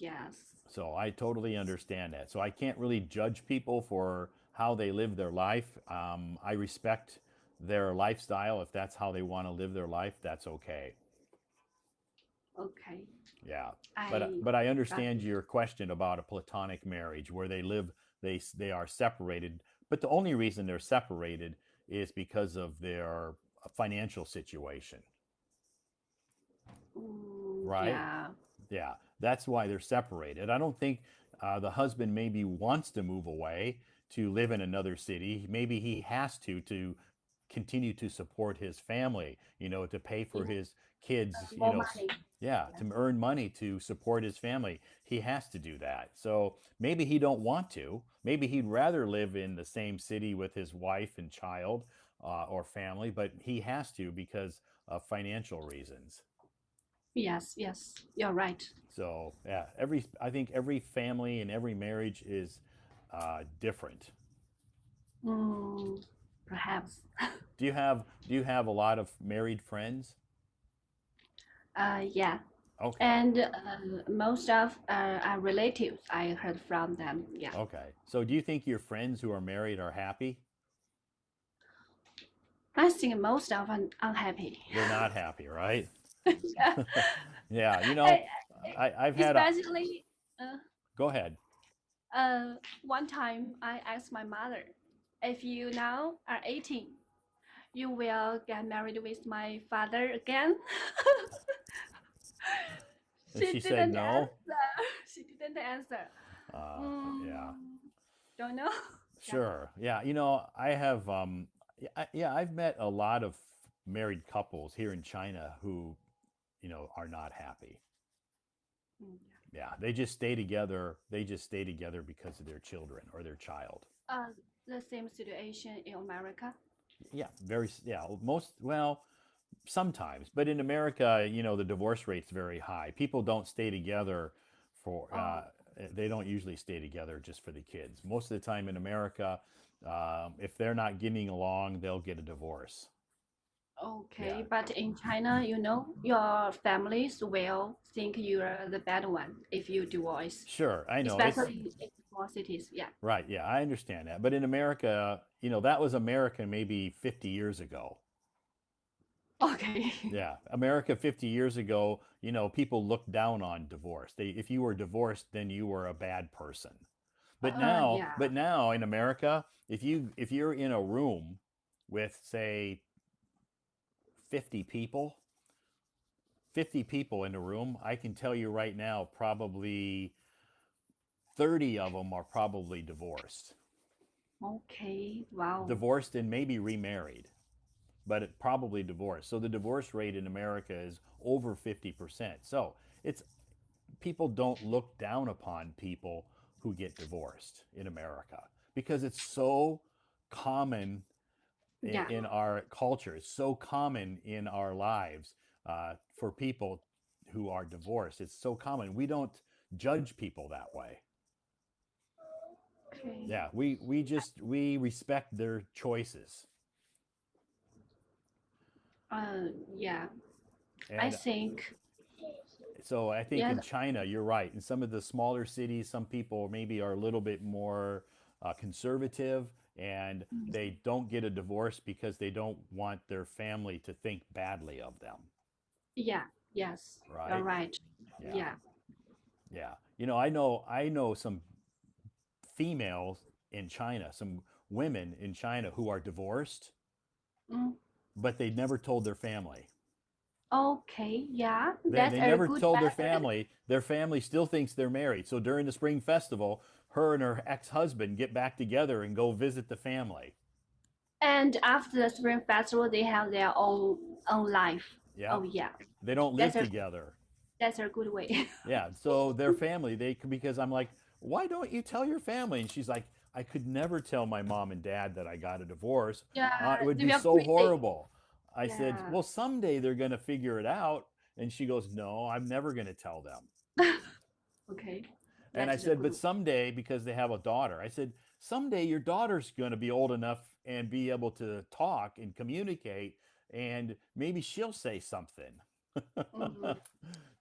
Speaker 2: Yes.
Speaker 1: So I totally understand that. So I can't really judge people for how they live their life. I respect their lifestyle. If that's how they want to live their life, that's okay.
Speaker 2: Okay.
Speaker 1: Yeah, but
Speaker 2: I
Speaker 1: but I
Speaker 2: got
Speaker 1: understand
Speaker 2: it.
Speaker 1: your question about a platonic marriage where they live. They are separated, but the only reason they're separated is because of their financial situation, right?
Speaker 2: Yeah.
Speaker 1: Yeah, that's why they're separated. I don't think the husband maybe wants to move away to live in another city. Maybe he has to continue to support his family, to pay for
Speaker 2: Yeah.
Speaker 1: his kids,
Speaker 2: More money.
Speaker 1: yeah,
Speaker 2: Yes.
Speaker 1: to earn money to support his family. He has to do that. So maybe he don't want to. Maybe he'd rather live in the same city with his wife and child or family, but he has to because of financial reasons.
Speaker 2: Yes. Yes. You're right.
Speaker 1: So yeah, I think every family and every marriage is different.
Speaker 2: Mm, perhaps.
Speaker 1: Do you have a lot of married friends?
Speaker 2: Yeah.
Speaker 1: Okay,
Speaker 2: And most of our relatives, I heard from them. Yeah.
Speaker 1: okay. So do you think your friends who are married are happy?
Speaker 2: I think most of them unhappy.
Speaker 1: They're not happy, right?
Speaker 2: Yeah.
Speaker 1: Yeah,
Speaker 2: I,
Speaker 1: I've had a.
Speaker 2: especially uh,
Speaker 1: Go ahead.
Speaker 2: uh, one time I asked my mother, if you now are 18, you will get married with my father again?
Speaker 1: And
Speaker 2: She
Speaker 1: she said
Speaker 2: didn't
Speaker 1: no.
Speaker 2: answer. She didn't answer.
Speaker 1: Yeah,
Speaker 2: Mm, don't know. Yeah.
Speaker 1: sure. Yeah, I have. Yeah, I've met a lot of married couples here in China who are not happy.
Speaker 2: Mm.
Speaker 1: Yeah, they just stay together. They just stay together because of their children or their child.
Speaker 2: Uh, the same situation in America.
Speaker 1: Yeah, yeah, well, sometimes, but in America, the divorce rate's very high. People don't stay together for
Speaker 2: Oh,
Speaker 1: they don't usually stay together just for the kids. Most of the time in America, if they're not getting along, they'll get a divorce. Yeah,
Speaker 2: okay. But in China, your families will think you're the bad one if you divorce,
Speaker 1: sure, I know it's
Speaker 2: especially in small cities. Yeah.
Speaker 1: right. Yeah, I understand that. But in America, that was America maybe 50 years ago.
Speaker 2: Okay.
Speaker 1: Yeah, America 50 years ago, people looked down on divorce. If you were divorced, then you were a bad person. But now,
Speaker 2: Yeah.
Speaker 1: but now in America, if you're in a room with say 50 people, 50 people in a room, I can tell you right now, probably 30 of them are probably divorced.
Speaker 2: Okay. Wow.
Speaker 1: Divorced and maybe remarried, but it probably divorced. So the divorce rate in America is over 50%. So it's people don't look down upon people who get divorced in America because it's so common
Speaker 2: Yeah.
Speaker 1: in our culture. It's so common in our lives for people who are divorced. It's so common. We don't judge people that way.
Speaker 2: Okay.
Speaker 1: Yeah, we respect their choices.
Speaker 2: Yeah. I
Speaker 1: And
Speaker 2: think
Speaker 1: so I think
Speaker 2: yeah.
Speaker 1: in China, you're right. In some of the smaller cities, some people maybe are a little bit more conservative and they don't get a divorce because they don't want their family to think badly of them.
Speaker 2: Yeah. Yes. You're
Speaker 1: Right?
Speaker 2: right.
Speaker 1: Yeah.
Speaker 2: Yeah.
Speaker 1: Yeah. I know some females in China, some women in China who are divorced,
Speaker 2: Mm.
Speaker 1: but they never told their family.
Speaker 2: Okay. Yeah.
Speaker 1: They,
Speaker 2: That's
Speaker 1: they
Speaker 2: a
Speaker 1: never
Speaker 2: good
Speaker 1: told their
Speaker 2: method.
Speaker 1: family. Their family still thinks they're married. So during the spring festival, her and her ex-husband get back together and go visit the family.
Speaker 2: And after the Spring Festival, they have their own life. Oh
Speaker 1: Yep.
Speaker 2: yeah.
Speaker 1: They don't
Speaker 2: That's
Speaker 1: live
Speaker 2: a
Speaker 1: together.
Speaker 2: that's a good way.
Speaker 1: Yeah. So their family, because I'm like, why don't you tell your family? And she's like, I could never tell my mom and dad that I got a divorce. It
Speaker 2: Yeah,
Speaker 1: would
Speaker 2: they
Speaker 1: be
Speaker 2: will
Speaker 1: so
Speaker 2: critic.
Speaker 1: horrible. I said,
Speaker 2: Yeah.
Speaker 1: well, someday they're going to figure it out. And she goes, no, I'm never going to tell them.
Speaker 2: Okay.
Speaker 1: And I
Speaker 2: That's a
Speaker 1: said,
Speaker 2: good
Speaker 1: but
Speaker 2: one.
Speaker 1: someday, because they have a daughter, I said, someday your daughter's going to be old enough and be able to talk and communicate, and maybe she'll say something.
Speaker 2: Mhm.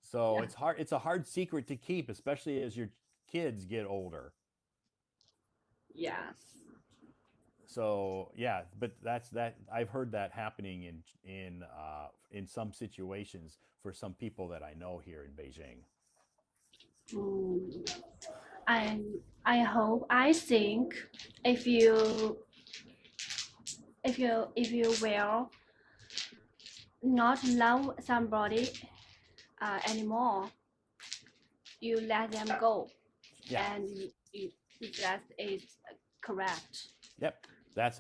Speaker 1: So
Speaker 2: Yeah.
Speaker 1: it's hard. It's a hard secret to keep, especially as your kids get older.
Speaker 2: Yes.
Speaker 1: So yeah, but that's that. I've heard that happening in some situations for some people that I know here in Beijing.
Speaker 2: Mm. I I think if you if you will not love somebody anymore, you let them go,
Speaker 1: Yeah.
Speaker 2: and you, that is correct.
Speaker 1: Yep.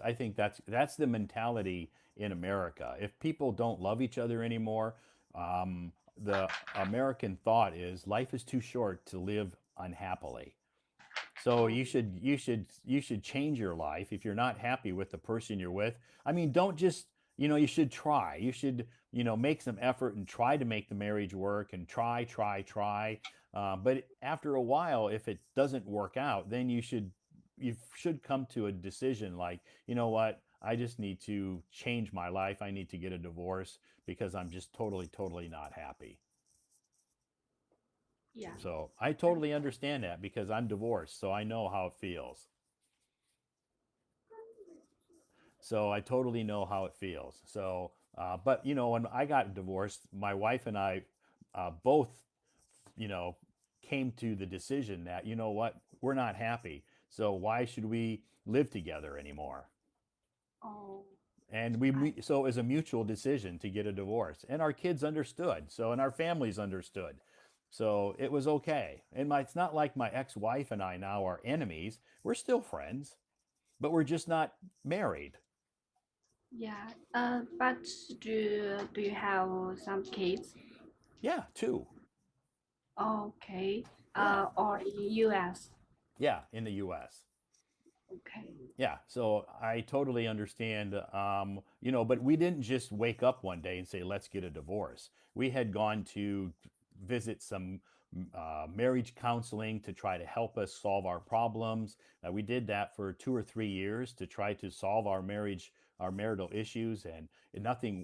Speaker 1: I think that's the mentality in America. If people don't love each other anymore, the American thought is life is too short to live unhappily. So
Speaker 2: Um,
Speaker 1: you should change your life if you're not happy with the person you're with. I mean, don't just, you should try. You should, make some effort and try to make the marriage work and try. But after a while, if it doesn't work out, then you should come to a decision like, you know what? I just need to change my life. I need to get a divorce because I'm just totally not happy.
Speaker 2: yeah.
Speaker 1: So I totally understand that because I'm divorced, so I know how it feels. So I totally know how it feels. So, but when I got divorced, my wife and I both, you know, came to the decision that what, we're not happy. So why should we live together anymore?
Speaker 2: Oh,
Speaker 1: And
Speaker 2: I,
Speaker 1: so it was a mutual decision to get a divorce, and our kids understood. So and our families understood. So it was okay. And it's not like my ex-wife and I now are enemies. We're still friends, but we're just not married.
Speaker 2: yeah. But do you have some kids?
Speaker 1: Yeah, two.
Speaker 2: Okay.
Speaker 1: Yeah.
Speaker 2: Or in US?
Speaker 1: Yeah, in the US.
Speaker 2: Okay.
Speaker 1: Yeah, so I totally understand. But we didn't just wake up one day and say, let's get a divorce. We had gone to visit some marriage counseling to try to help us solve our problems. We did that for 2 or 3 years to try to solve our our marital issues, and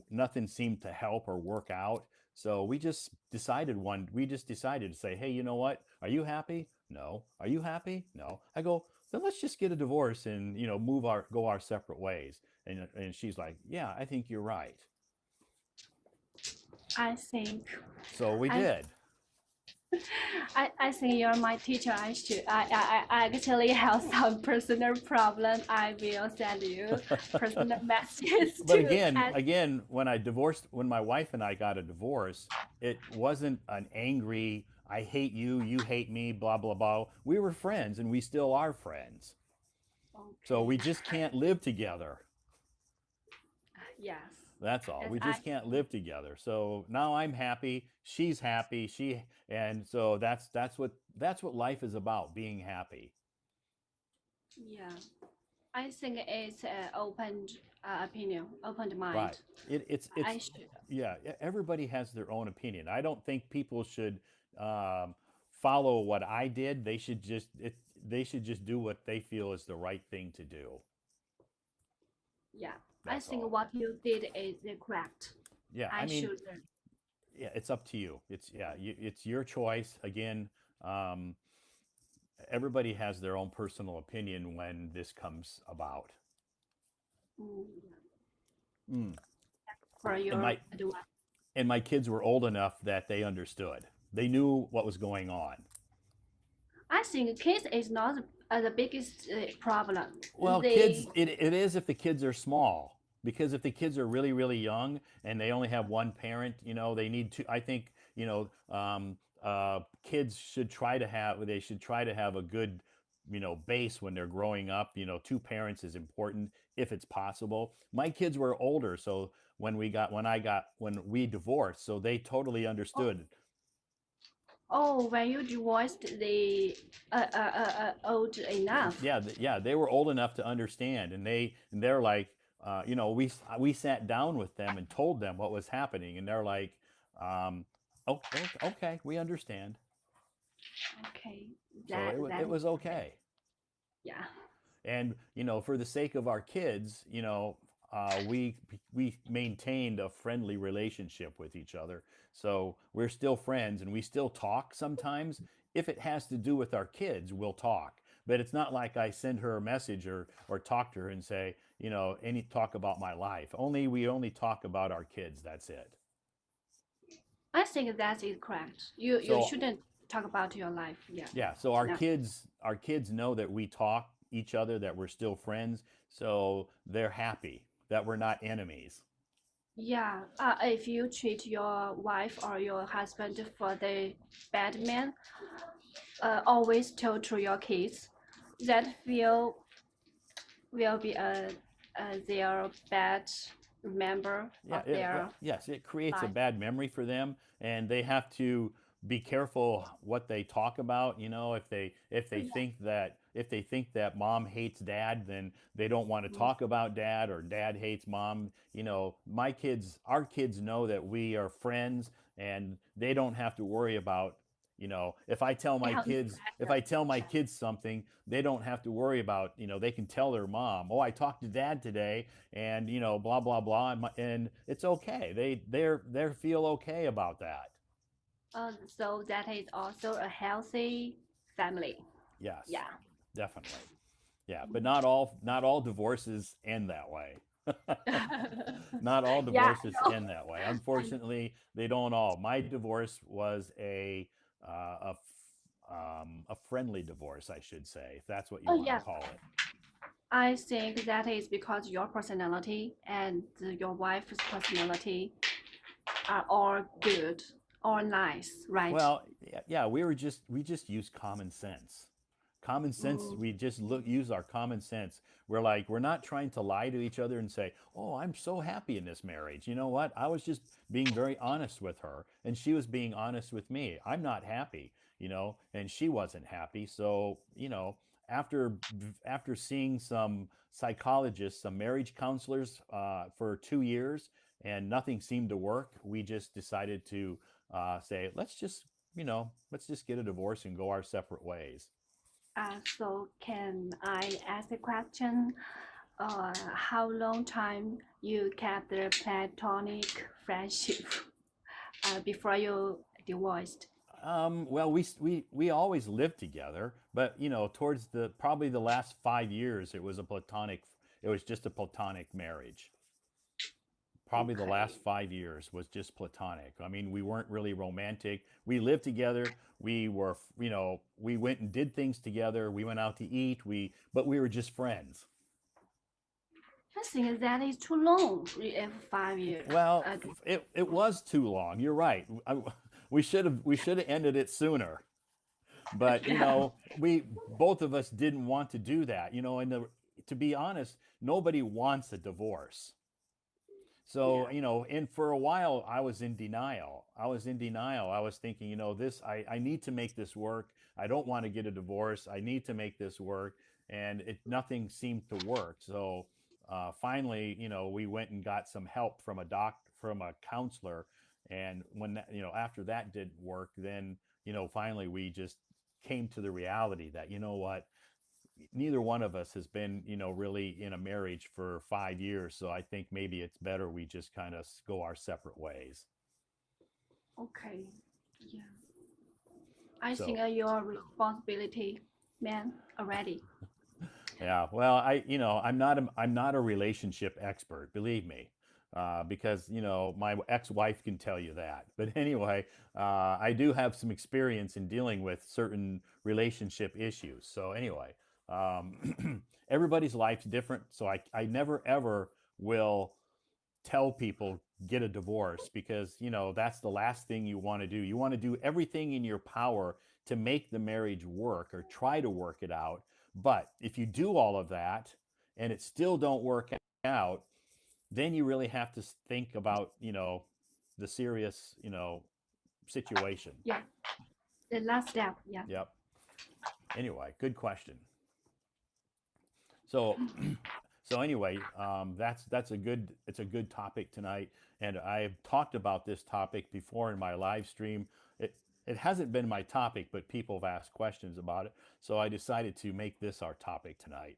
Speaker 1: nothing seemed to help or work out. So we just decided to say, hey, you know what? Are you happy? No. Are you happy? No. I go, then let's just get a divorce and go our separate ways. And she's like, yeah, I think you're right.
Speaker 2: I think
Speaker 1: So we
Speaker 2: I
Speaker 1: did.
Speaker 2: I think you're my teacher. I actually have some personal problem. I will send you personal messages
Speaker 1: But
Speaker 2: to
Speaker 1: again, when my wife and I got a divorce, it wasn't an angry, I hate you, you hate me, blah, blah, blah. We were friends and we still are friends. So
Speaker 2: okay.
Speaker 1: we just can't live together.
Speaker 2: Yes.
Speaker 1: That's all.
Speaker 2: Yes,
Speaker 1: We just can't live together. So now I'm happy, she's happy, and so that's what life is about, being happy.
Speaker 2: yeah. I think it's an open opinion, open
Speaker 1: Right.
Speaker 2: mind.
Speaker 1: It's
Speaker 2: I should.
Speaker 1: yeah, everybody has their own opinion. I don't think people should um, follow what I did. They should just do what they feel is the right thing to do.
Speaker 2: Yeah. I
Speaker 1: That's
Speaker 2: think
Speaker 1: all.
Speaker 2: what you did is correct.
Speaker 1: Yeah, I
Speaker 2: I
Speaker 1: mean,
Speaker 2: should.
Speaker 1: yeah, it's up to you. It's your choice. Again, um, everybody has their own personal opinion when this comes about.
Speaker 2: Mm,
Speaker 1: Mm.
Speaker 2: for
Speaker 1: And
Speaker 2: your
Speaker 1: my
Speaker 2: advice.
Speaker 1: and my kids were old enough that they understood. They knew what was going on.
Speaker 2: I think kids is not the biggest problem.
Speaker 1: Well,
Speaker 2: They,
Speaker 1: it is if the kids are small. Because if the kids are really, really young and they only have one parent, they need to, I think, kids they should try to have a good, base when they're growing up. Two parents is important if it's possible. My kids were older, so when we divorced, so they totally
Speaker 2: oh,
Speaker 1: understood.
Speaker 2: oh, when you divorced, they old enough.
Speaker 1: Yeah, yeah, they were old enough to understand, and they're like, we sat down with them and told them what was happening, and they're like, oh, okay, we understand.
Speaker 2: Okay,
Speaker 1: So
Speaker 2: that
Speaker 1: it
Speaker 2: is
Speaker 1: was okay.
Speaker 2: yeah.
Speaker 1: And for the sake of our kids, we maintained a friendly relationship with each other. So we're still friends, and we still talk sometimes. If it has to do with our kids, we'll talk. But it's not like I send her a message or talk to her and say, any talk about my life. We only talk about our kids. That's it.
Speaker 2: I think that is correct. You
Speaker 1: So
Speaker 2: shouldn't talk about your life. Yeah.
Speaker 1: yeah, so
Speaker 2: No.
Speaker 1: our kids know that we talk each other, that we're still friends, so they're happy that we're not enemies.
Speaker 2: Yeah. If you treat your wife or your husband for the bad man, always tell to your kids that will be their bad member
Speaker 1: Yeah,
Speaker 2: of their
Speaker 1: yes, it creates a
Speaker 2: life.
Speaker 1: bad memory for them, and they have to be careful what they talk about. If they think that mom hates dad, then they don't want to
Speaker 2: Mm.
Speaker 1: talk about dad, or dad hates mom. Our kids know that we are friends, and they don't have to worry about.
Speaker 2: They have no
Speaker 1: If
Speaker 2: pressure.
Speaker 1: I tell my kids something, they don't have to worry about. They can tell their mom, "Oh, I talked to dad today, and blah blah blah," and it's okay. They feel okay about that.
Speaker 2: So that is also a healthy family.
Speaker 1: Yes,
Speaker 2: Yeah.
Speaker 1: definitely. Yeah, but not all divorces end that way. Not all
Speaker 2: Yeah.
Speaker 1: divorces
Speaker 2: No.
Speaker 1: end that way. Unfortunately, they don't all. My divorce was a friendly divorce, I should say, if that's what you
Speaker 2: Oh
Speaker 1: want to
Speaker 2: yeah.
Speaker 1: call it.
Speaker 2: I think that is because your personality and your wife's personality are all good, all nice, right?
Speaker 1: Well, yeah, we just use common sense. Common sense,
Speaker 2: Mm,
Speaker 1: we just use our common sense. We're not trying to lie to each other and say, "Oh, I'm so happy in this marriage." You know what? I was just being very honest with her, and she was being honest with me. I'm not happy, and she wasn't happy. So, after after seeing some psychologists, some marriage counselors for 2 years, and nothing seemed to work, we just decided to say, let's just let's just get a divorce and go our separate ways.
Speaker 2: So can I ask a question? How long time you kept the platonic friendship before you divorced?
Speaker 1: Well, we always lived together, but towards the probably the last 5 years, it was a platonic. It was just a platonic marriage. Probably the last
Speaker 2: Okay.
Speaker 1: 5 years was just platonic. I mean, we weren't really romantic. We lived together. We were, we went and did things together. We went out to eat. But we were just friends.
Speaker 2: I think that is too long if 5 years.
Speaker 1: Well, it was too long. You're right. We should have ended it sooner. But
Speaker 2: Yeah,
Speaker 1: we both of us didn't want to do that. To be honest, nobody wants a divorce. So,
Speaker 2: yeah,
Speaker 1: and for a while I was in denial. I was in denial. I was thinking, I need to make this work. I don't want to get a divorce. I need to make this work. And nothing seemed to work. So finally, we went and got some help from from a counselor. And when after that didn't work, then, finally we just came to the reality that, what, neither one of us has been, really in a marriage for 5 years. So I think maybe it's better we just kind of go our separate ways.
Speaker 2: okay. Yeah. I think
Speaker 1: So
Speaker 2: your responsibility, man, already.
Speaker 1: yeah, well, I'm not a relationship expert, believe me, because my ex-wife can tell you that. But anyway, I do have some experience in dealing with certain relationship issues. So anyway, everybody's life's different. So I never ever will tell people get a divorce, because that's the last thing you want to do. You want to do everything in your power to make the marriage work or try to work it out. But if you do all of that and it still don't work out, then you really have to think about the serious situation.
Speaker 2: Yeah. The last step. Yeah.
Speaker 1: Yep. Anyway, good question. So so anyway, that's a good it's a good topic tonight, and I've talked about this topic before in my live stream. It hasn't been my topic, but people have asked questions about it, so I decided to make this our topic tonight.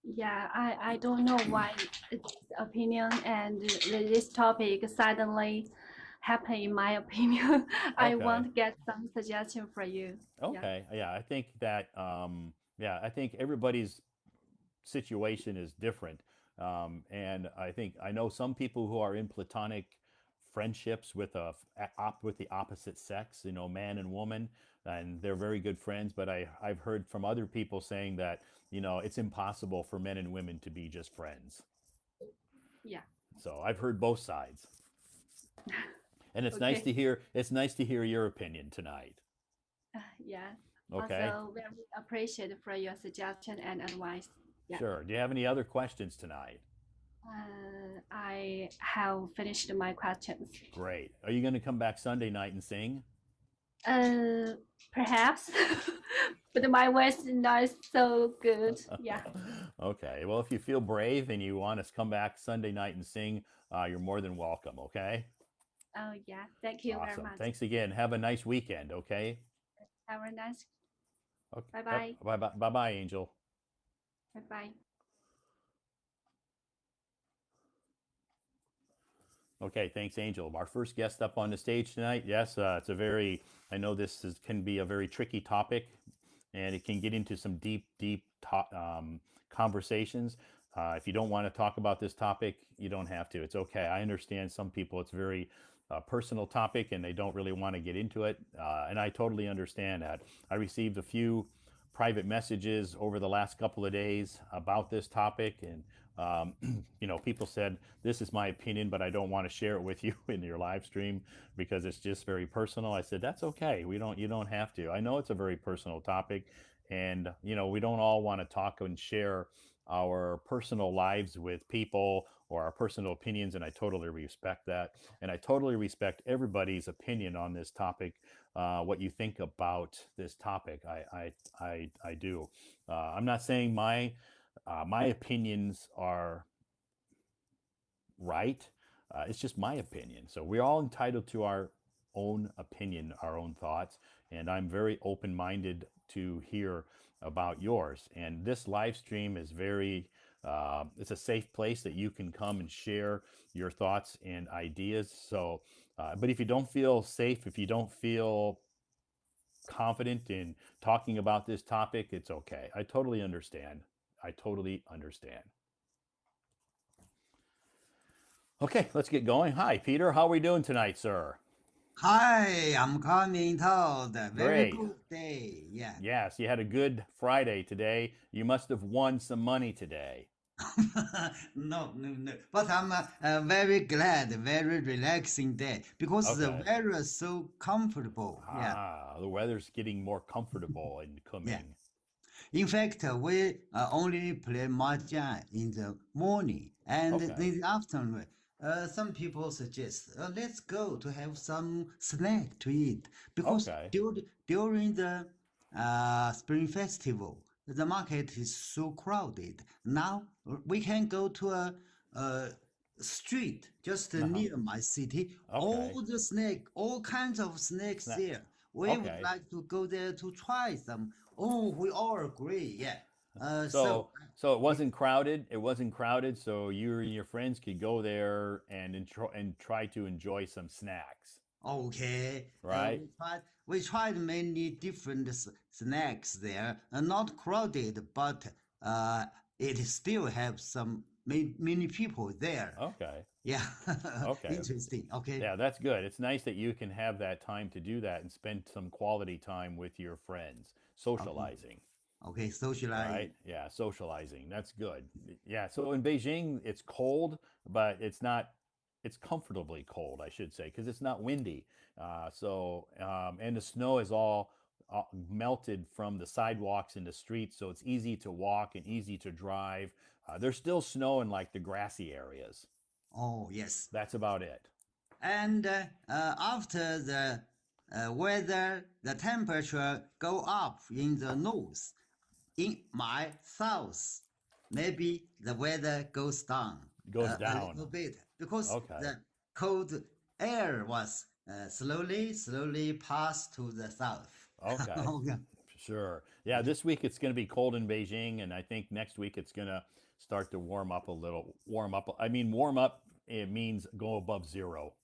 Speaker 2: Yeah, I don't know why this opinion and this topic suddenly happened in my opinion. I want
Speaker 1: Okay.
Speaker 2: to get some suggestion for you. Yeah.
Speaker 1: Okay. Yeah, I think that I think everybody's situation is different. And I know some people who are in platonic friendships with with the opposite sex, man and woman, and they're very good friends. But I've heard from other people saying that it's impossible for men and women to be just friends.
Speaker 2: Yeah.
Speaker 1: So I've heard both sides, and
Speaker 2: Okay.
Speaker 1: it's nice to hear your opinion tonight.
Speaker 2: Yeah.
Speaker 1: Okay,
Speaker 2: Also, very appreciated for your suggestion and advice. Yeah.
Speaker 1: sure. Do you have any other questions tonight?
Speaker 2: I have finished my questions.
Speaker 1: Great. Are you going to come back Sunday night and sing?
Speaker 2: Uh, Perhaps, but my voice is not so good. Yeah.
Speaker 1: Okay. Well, if you feel brave and you want us to come back Sunday night and sing, you're more than welcome. Okay.
Speaker 2: Oh, yeah. Thank you very
Speaker 1: Awesome.
Speaker 2: much.
Speaker 1: Thanks again. Have a nice weekend. Okay.
Speaker 2: Have a nice.
Speaker 1: Okay.
Speaker 2: Bye bye.
Speaker 1: Bye bye. Bye bye, Angel.
Speaker 2: Bye bye.
Speaker 1: Okay. Thanks, Angel. Our first guest up on the stage tonight. Yes, it's a very. I know can be a very tricky topic, and it can get into some deep conversations. If you don't want to talk about this topic, you don't have to. It's okay. I understand some people, it's very personal topic and they don't really want to get into it. And I totally understand that. I received a few private messages over the last couple of days about this topic. And, people said, this is my opinion, but I don't want to share it with you in your live stream because it's just very personal. I said, that's okay. You don't have to. I know it's a very personal topic, and we don't all want to talk and share our personal lives with people or our personal opinions, and I totally respect that, and I totally respect everybody's opinion on this topic. What you think about this topic, I do. I'm not saying my opinions are right. It's just my opinion, so we're all entitled to our own opinion, our own thoughts, and I'm very open minded to hear about yours. And this live stream is it's a safe place that you can come and share your thoughts and ideas. So, but if you don't feel safe, if you don't feel confident in talking about this topic, it's okay. I totally understand. I totally understand. Okay, let's get going. Hi, Peter. How are we doing tonight, sir?
Speaker 3: Hi, I'm coming Todd. Very
Speaker 1: Great.
Speaker 3: good day. Yeah.
Speaker 1: Yes, you had a good Friday today. You must have won some money today.
Speaker 3: No. But I'm very glad, very relaxing day because the
Speaker 1: Okay.
Speaker 3: weather is so comfortable. Yeah.
Speaker 1: The weather's getting more comfortable in
Speaker 3: Yeah.
Speaker 1: Kunming.
Speaker 3: In fact, we only play mahjong in the morning and in
Speaker 1: Okay.
Speaker 3: the afternoon. Some people suggest let's go to have some snack to eat because
Speaker 1: Okay.
Speaker 3: during the Spring Festival, the market is so crowded. Now we can go to a street just
Speaker 1: Uh-huh.
Speaker 3: near my city.
Speaker 1: Okay.
Speaker 3: All kinds of snacks
Speaker 1: Snack.
Speaker 3: there. We would
Speaker 1: Okay.
Speaker 3: like to go there to try some. Oh, we all agree. Yeah.
Speaker 1: So so it wasn't crowded. It wasn't crowded, so you and your friends could go there and try to enjoy some snacks,
Speaker 3: Okay.
Speaker 1: right?
Speaker 3: We tried many different snacks there. Not crowded, but it still have some many people there.
Speaker 1: Okay.
Speaker 3: Yeah.
Speaker 1: Okay.
Speaker 3: Interesting. Okay.
Speaker 1: Yeah, that's good. It's nice that you can have that time to do that and spend some quality time with your friends,
Speaker 3: Okay.
Speaker 1: socializing,
Speaker 3: Okay. Socialize.
Speaker 1: right? Yeah, socializing. That's good. Yeah, so in Beijing, it's cold, but it's comfortably cold, I should say, because it's not windy. And the snow is all melted from the sidewalks and the streets, so it's easy to walk and easy to drive. There's still snow in like the grassy areas.
Speaker 3: Oh, yes.
Speaker 1: That's about it.
Speaker 3: And after the weather, the temperature go up in the north. In my south, maybe the weather goes down
Speaker 1: It goes
Speaker 3: a
Speaker 1: down.
Speaker 3: little bit because
Speaker 1: Okay.
Speaker 3: the cold air was slowly passed to the south.
Speaker 1: Okay.
Speaker 3: Okay.
Speaker 1: Sure. Yeah, this week it's going to be cold in Beijing, and I think next week it's going to start to warm up a little. Warm up. I mean, warm up, it means go above zero.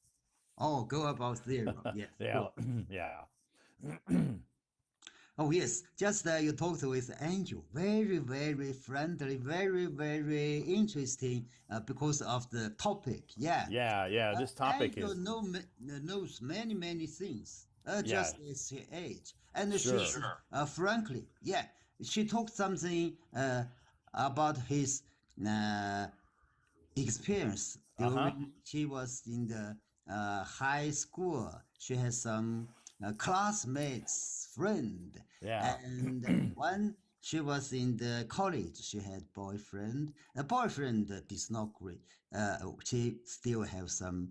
Speaker 3: Oh, go about zero. Yes,
Speaker 1: Yeah.
Speaker 3: sure.
Speaker 1: Yeah.
Speaker 3: Oh, yes. Just you talked with Angel. Very friendly, very interesting because of the topic. Yeah.
Speaker 1: Yeah. Yeah. This topic
Speaker 3: Angel
Speaker 1: is,
Speaker 3: knows many things,
Speaker 1: yeah,
Speaker 3: just as her age. And she,
Speaker 1: sure.
Speaker 3: frankly, yeah, she talked something about his uh, experience
Speaker 1: Uh huh.
Speaker 3: during she was in the high school. She has some classmates, friend,
Speaker 1: Yeah.
Speaker 3: and when she was in the college, she had boyfriend. The boyfriend did not agree. She still have some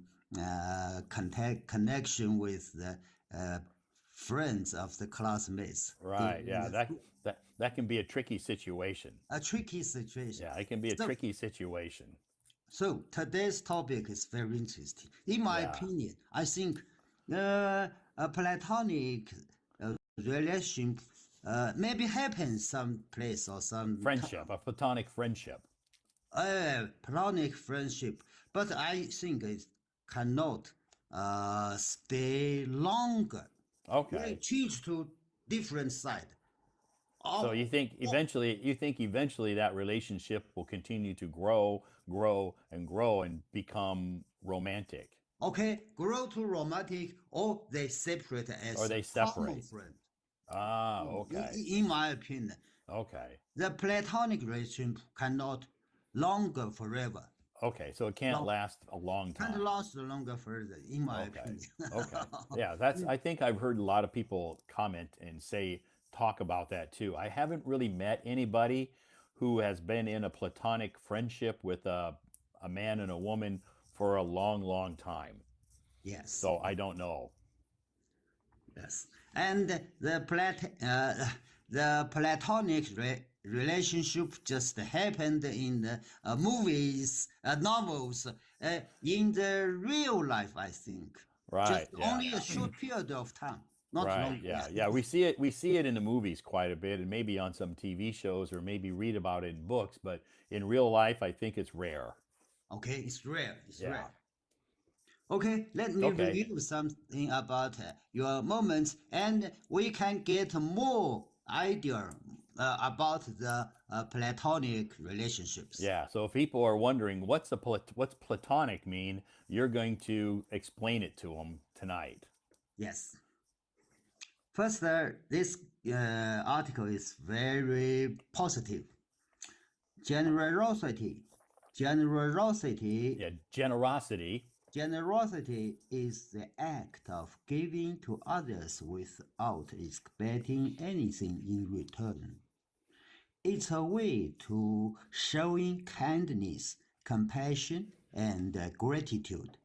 Speaker 3: connection with the friends of the classmates
Speaker 1: Right.
Speaker 3: during
Speaker 1: Yeah.
Speaker 3: the school.
Speaker 1: That can be a tricky situation.
Speaker 3: A tricky situation.
Speaker 1: Yeah, it can be a
Speaker 3: So
Speaker 1: tricky situation.
Speaker 3: So today's topic is very interesting. In my
Speaker 1: Yeah.
Speaker 3: opinion, I think a platonic relation maybe happens some place or some
Speaker 1: Friendship, a platonic friendship.
Speaker 3: platonic friendship, but I think it cannot stay longer. They
Speaker 1: Okay.
Speaker 3: change to different side.
Speaker 1: So
Speaker 3: Oh,
Speaker 1: you think eventually that relationship will continue to grow and become romantic,
Speaker 3: okay, grow to romantic or they separate
Speaker 1: or
Speaker 3: as
Speaker 1: they
Speaker 3: common
Speaker 1: separate.
Speaker 3: friend.
Speaker 1: Ah, okay.
Speaker 3: In my opinion,
Speaker 1: Okay.
Speaker 3: the platonic relationship cannot longer forever.
Speaker 1: Okay. So it can't
Speaker 3: Long,
Speaker 1: last a long
Speaker 3: can't
Speaker 1: time.
Speaker 3: last longer further, in my
Speaker 1: Okay.
Speaker 3: opinion.
Speaker 1: Okay. Yeah, I think I've heard a lot of people comment and talk about that too. I haven't really met anybody who has been in a platonic friendship with a man and a woman for a long time.
Speaker 3: Yes,
Speaker 1: So I don't know.
Speaker 3: yes. And the platonic relationship just happened in the movies, novels, in the real life, I think.
Speaker 1: Right.
Speaker 3: Just
Speaker 1: Yeah.
Speaker 3: only a short period of time, not
Speaker 1: Right.
Speaker 3: long.
Speaker 1: Yeah. Yeah. We see it. We see it in the movies quite a bit, and maybe on some TV shows, or maybe read about it in books. But in real life, I think it's rare.
Speaker 3: Okay, it's rare. It's
Speaker 1: Yeah.
Speaker 3: rare. Okay, let me
Speaker 1: Okay.
Speaker 3: review something about your moments, and we can get more idea about the platonic relationships.
Speaker 1: Yeah. So if people are wondering what's platonic mean, you're going to explain it to them tonight.
Speaker 3: Yes. First, this article is very positive. Generosity. Generosity.
Speaker 1: Yeah. Generosity.
Speaker 3: Generosity is the act of giving to others without expecting anything in return. It's a way to showing kindness, compassion, and gratitude.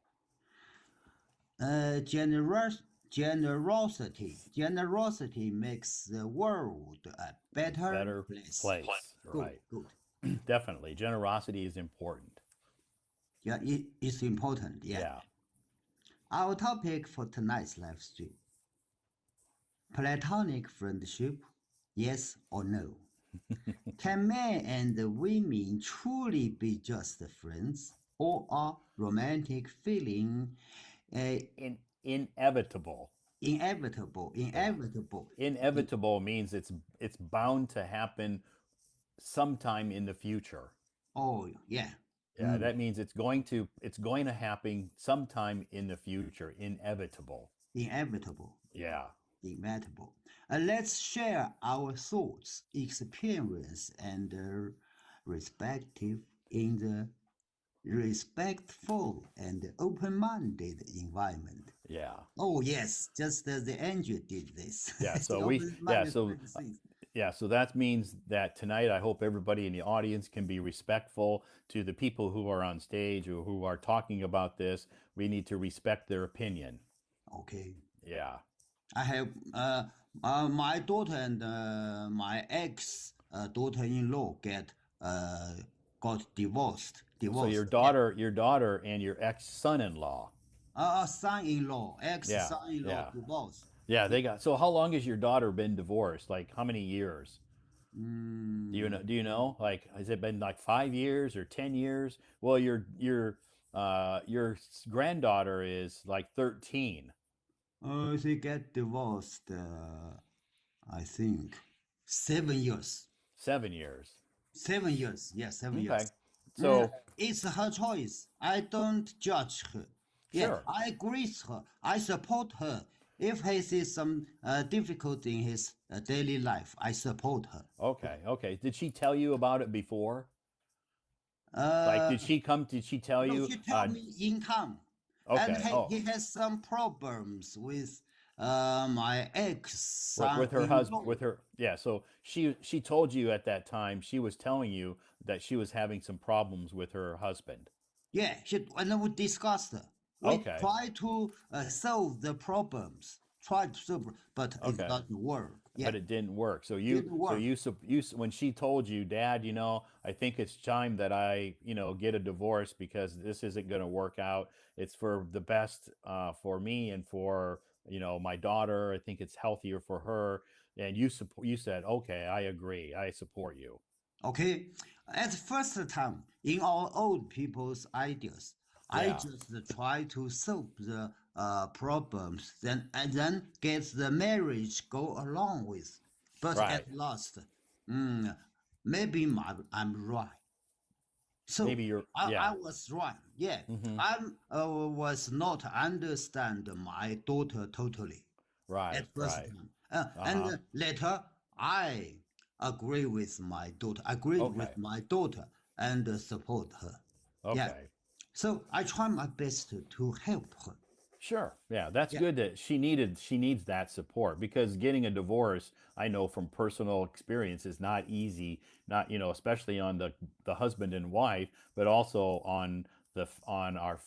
Speaker 3: Generosity makes the world a better
Speaker 1: Better
Speaker 3: place.
Speaker 1: place.
Speaker 3: Good,
Speaker 1: Right.
Speaker 3: good.
Speaker 1: Definitely. Generosity is important.
Speaker 3: Yeah, it's important. Yeah.
Speaker 1: Yeah.
Speaker 3: Our topic for tonight's live stream: platonic friendship, yes or no? Can men and women truly be just friends, or are romantic feeling uh,
Speaker 1: Inevitable.
Speaker 3: inevitable?
Speaker 1: Yeah.
Speaker 3: Inevitable.
Speaker 1: Inevitable means it's bound to happen sometime in the future.
Speaker 3: Oh yeah.
Speaker 1: Yeah, that means it's going to happen sometime in the future. Inevitable.
Speaker 3: Inevitable.
Speaker 1: Yeah.
Speaker 3: Inevitable. Let's share our thoughts, experience, and respective in the respectful and open-minded environment.
Speaker 1: Yeah.
Speaker 3: Oh yes, just as the angel did this.
Speaker 1: Yeah.
Speaker 3: The
Speaker 1: So
Speaker 3: open-minded things.
Speaker 1: that means that tonight I hope everybody in the audience can be respectful to the people who are on stage or who are talking about this. We need to respect their opinion.
Speaker 3: Okay.
Speaker 1: Yeah.
Speaker 3: I have my daughter and my ex daughter-in-law got divorced.
Speaker 1: So your
Speaker 3: Divorced. Yeah.
Speaker 1: daughter and your ex-son-in-law.
Speaker 3: Son-in-law,
Speaker 1: Yeah.
Speaker 3: ex-son-in-law
Speaker 1: Yeah.
Speaker 3: divorced.
Speaker 1: Yeah, they got. So how long has your daughter been divorced? Like how many years? Do you know?
Speaker 3: Mm,
Speaker 1: Do you know? Like has it been like 5 years or 10 years? Well, your granddaughter is like 13.
Speaker 3: they get divorced. I think 7 years.
Speaker 1: 7 years.
Speaker 3: 7 years. Yeah, 7 years.
Speaker 1: Okay. So
Speaker 3: It's her choice. I don't judge her. Yeah,
Speaker 1: sure.
Speaker 3: I agree with her. I support her. If he sees some difficulty in his daily life, I support her.
Speaker 1: Okay. Okay. Did she tell you about it before? Like,
Speaker 3: Uh,
Speaker 1: did she come? Did she tell
Speaker 3: no,
Speaker 1: you?
Speaker 3: she told me in time, and
Speaker 1: Okay. Oh,
Speaker 3: he has some problems with my ex
Speaker 1: with her husband,
Speaker 3: son-in-law.
Speaker 1: with her. Yeah. So she told you at that time. She was telling you that she was having some problems with her husband.
Speaker 3: Yeah, and we discussed. We
Speaker 1: Okay.
Speaker 3: try to solve the problems. Try to solve, but it
Speaker 1: Okay.
Speaker 3: doesn't work. Yeah,
Speaker 1: But it didn't work. So
Speaker 3: didn't work.
Speaker 1: when she told you, Dad, I think it's time that I, get a divorce because this isn't going to work out. It's for the best for me and for, my daughter. I think it's healthier for her. And you said, okay, I agree. I support you.
Speaker 3: Okay, at first time in our old people's ideas, I
Speaker 1: Yeah.
Speaker 3: just try to solve the problems, then get the marriage go along with. But
Speaker 1: Right.
Speaker 3: at last, mm, maybe I'm right. So
Speaker 1: Maybe you're,
Speaker 3: I
Speaker 1: yeah.
Speaker 3: was right. Yeah,
Speaker 1: Hmm.
Speaker 3: I was not understand my daughter totally
Speaker 1: Right.
Speaker 3: at first
Speaker 1: Right.
Speaker 3: time.
Speaker 1: Uh-huh.
Speaker 3: Later, I agree with my daughter, agreed
Speaker 1: Okay.
Speaker 3: with my daughter, and support her. Yeah.
Speaker 1: Okay.
Speaker 3: So I try my best to help her.
Speaker 1: Sure. Yeah, that's
Speaker 3: Yeah.
Speaker 1: good that she needs that support because getting a divorce, I know from personal experience is not easy, not, especially on the husband and wife, but also on our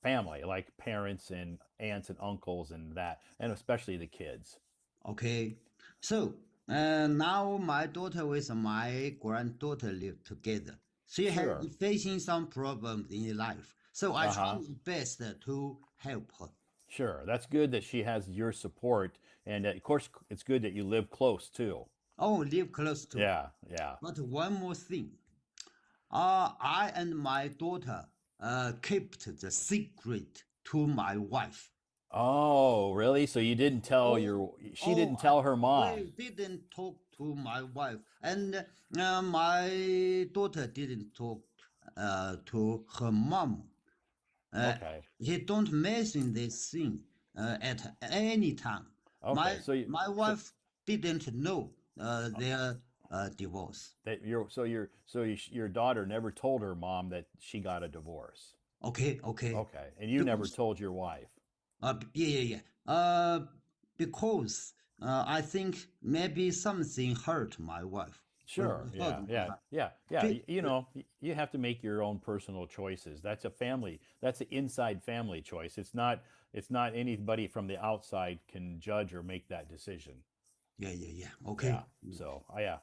Speaker 1: family, like parents and aunts and uncles and that, and especially the kids.
Speaker 3: Okay. So now my daughter with my granddaughter live together. She has
Speaker 1: Sure.
Speaker 3: facing some problems in life. So I try
Speaker 1: Uh-huh.
Speaker 3: my best to help her.
Speaker 1: Sure. That's good that she has your support. And of course, it's good that you live close too.
Speaker 3: Oh, live close to.
Speaker 1: Yeah. Yeah.
Speaker 3: But one more thing. I and my daughter kept the secret to my wife.
Speaker 1: Oh, really? So you didn't tell
Speaker 3: Oh,
Speaker 1: your, she didn't tell her mom.
Speaker 3: we didn't talk to my wife, and my daughter didn't talk to her mom. Uh,
Speaker 1: Okay.
Speaker 3: he don't mention this thing at any time.
Speaker 1: Okay.
Speaker 3: My
Speaker 1: So
Speaker 3: wife didn't know their divorce.
Speaker 1: that your daughter never told her mom that she got a divorce.
Speaker 3: Okay, okay.
Speaker 1: Okay. And you never
Speaker 3: Because
Speaker 1: told your wife.
Speaker 3: yeah. Because I think maybe something hurt my wife.
Speaker 1: Sure.
Speaker 3: Hurt
Speaker 1: Yeah.
Speaker 3: my
Speaker 1: Yeah.
Speaker 3: wife.
Speaker 1: Yeah. Yeah.
Speaker 3: Be-
Speaker 1: You know, you have to make your own personal choices. That's a family. That's an inside family choice. It's not anybody from the outside can judge or make that decision.
Speaker 3: yeah.
Speaker 1: Yeah.
Speaker 3: Okay.
Speaker 1: So, yeah,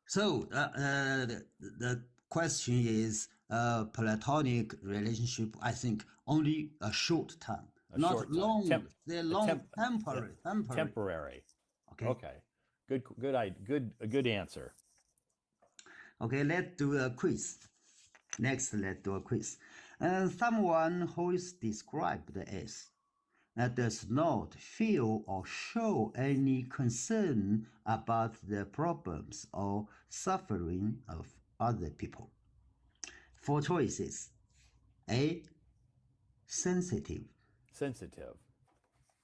Speaker 3: So the question is platonic relationship. I think only a short time,
Speaker 1: a
Speaker 3: not
Speaker 1: short time.
Speaker 3: long. They're
Speaker 1: A
Speaker 3: long,
Speaker 1: yeah,
Speaker 3: temporary.
Speaker 1: temporary.
Speaker 3: Okay.
Speaker 1: Okay. A good answer.
Speaker 3: Okay. Let's do a quiz. Next, let's do a quiz. Someone who is described as does not feel or show any concern about the problems or suffering of other people. Four choices. A. Sensitive.
Speaker 1: Sensitive,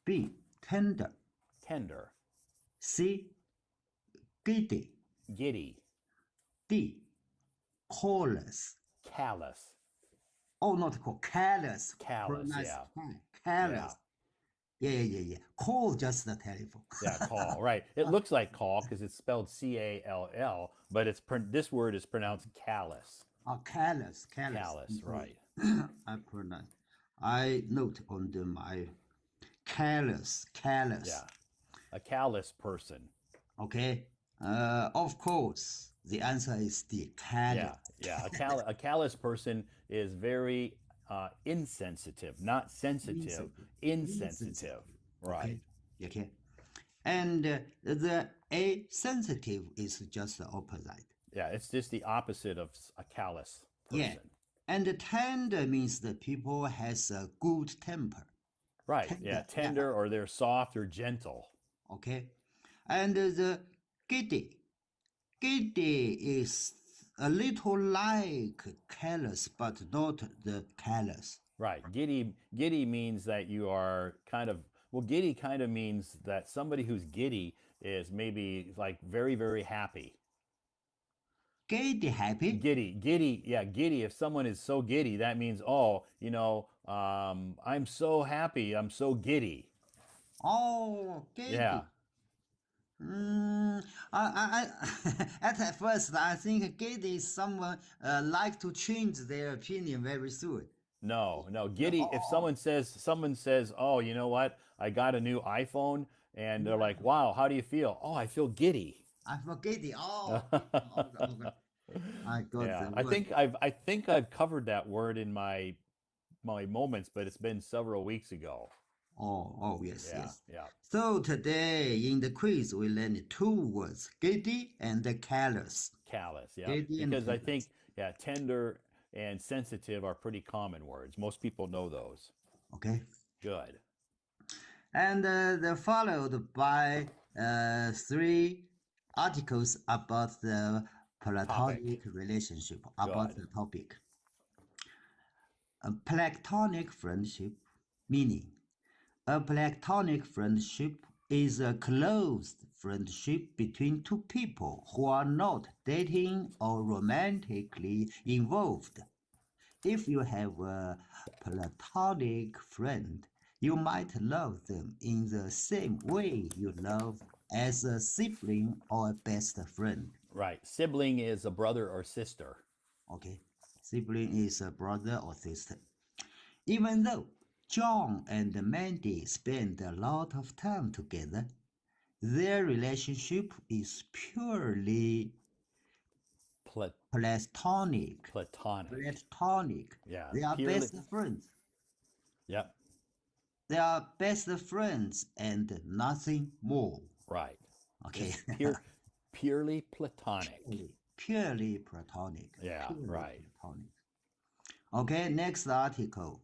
Speaker 3: B. Tender.
Speaker 1: tender,
Speaker 3: C. Giddy.
Speaker 1: giddy,
Speaker 3: D. Callous.
Speaker 1: callous,
Speaker 3: Oh, not call. Callous.
Speaker 1: callous.
Speaker 3: Pronounce
Speaker 1: Yeah. Yeah.
Speaker 3: callous. Yeah. Call just the telephone.
Speaker 1: Yeah. Call. Right. It looks like call because it's spelled Call, but this word is pronounced callous.
Speaker 3: Callous.
Speaker 1: Callous. Right.
Speaker 3: I pronounce. I note under my callous.
Speaker 1: Yeah. A callous person.
Speaker 3: Okay. Of course, the answer is D.
Speaker 1: Yeah.
Speaker 3: Callous.
Speaker 1: Yeah. A callous person is very insensitive, not sensitive, insensitive. Right.
Speaker 3: Okay. And the A sensitive is just the opposite.
Speaker 1: Yeah. It's just the opposite of a callous
Speaker 3: Yeah.
Speaker 1: person.
Speaker 3: And the tender means the people has a good temper.
Speaker 1: Right. Yeah. Tender or they're soft or gentle.
Speaker 3: Okay. And the giddy. Giddy is a little like callous, but not the callous.
Speaker 1: Right. Giddy means that you are kind of well, giddy kind of means that somebody who's giddy is maybe like very, very happy.
Speaker 3: Giddy happy.
Speaker 1: Giddy, yeah, giddy. If someone is so giddy, that means, oh, I'm so happy, I'm so giddy.
Speaker 3: Oh, giddy.
Speaker 1: Yeah.
Speaker 3: At first, I think giddy is someone like to change their opinion very soon.
Speaker 1: No, giddy. If someone says, oh, you know what? I got a new iPhone, and they're like, wow, how do you feel? Oh, I feel giddy.
Speaker 3: I feel giddy. Oh, I got
Speaker 1: Yeah,
Speaker 3: the word.
Speaker 1: I think I've covered that word in my moments, but it's been several weeks ago.
Speaker 3: Yes,
Speaker 1: Yeah,
Speaker 3: yes.
Speaker 1: yeah.
Speaker 3: So today in the quiz, we learned two words, giddy and callous.
Speaker 1: Callous, yeah.
Speaker 3: Giddy and
Speaker 1: Because I
Speaker 3: callous.
Speaker 1: think, yeah, tender and sensitive are pretty common words. Most people know those.
Speaker 3: Okay.
Speaker 1: Good.
Speaker 3: And they're followed by three articles about the platonic relationship, about
Speaker 1: Good.
Speaker 3: the topic. A platonic friendship, meaning a platonic friendship is a close friendship between two people who are not dating or romantically involved. If you have a platonic friend, you might love them in the same way you love as a sibling or a best friend.
Speaker 1: Right. Sibling is a brother or sister.
Speaker 3: Okay, sibling is a brother or sister. Even though John and Mandy spend a lot of time together, their relationship is purely
Speaker 1: Pla-
Speaker 3: platonic.
Speaker 1: platonic.
Speaker 3: Platonic.
Speaker 1: Yeah.
Speaker 3: They are
Speaker 1: Purely.
Speaker 3: best friends.
Speaker 1: Yep.
Speaker 3: They are best friends and nothing more.
Speaker 1: Right.
Speaker 3: Okay.
Speaker 1: It's purely platonic.
Speaker 3: Purely platonic.
Speaker 1: Yeah,
Speaker 3: Purely
Speaker 1: right.
Speaker 3: platonic. Okay, next article.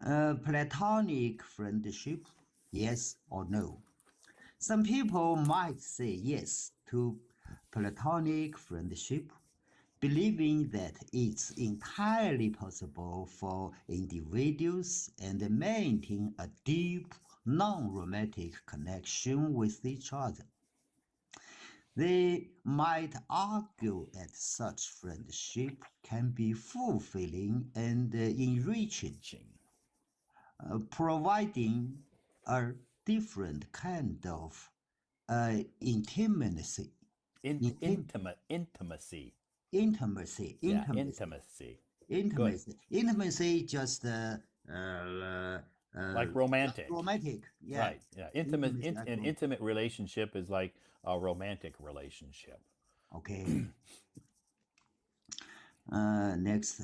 Speaker 3: Platonic friendship, yes or no? Some people might say yes to platonic friendship, believing that it's entirely possible for individuals and maintain a deep, non-romantic connection with each other. They might argue that such friendship can be fulfilling and enriching, providing a different kind of intimacy.
Speaker 1: Intimacy.
Speaker 3: Intimacy.
Speaker 1: Yeah, intimacy. Good.
Speaker 3: Intimacy just
Speaker 1: Like romantic.
Speaker 3: romantic. Yeah.
Speaker 1: Right. Yeah.
Speaker 3: Intimacy, like
Speaker 1: An intimate relationship is like a romantic relationship.
Speaker 3: Okay. Next.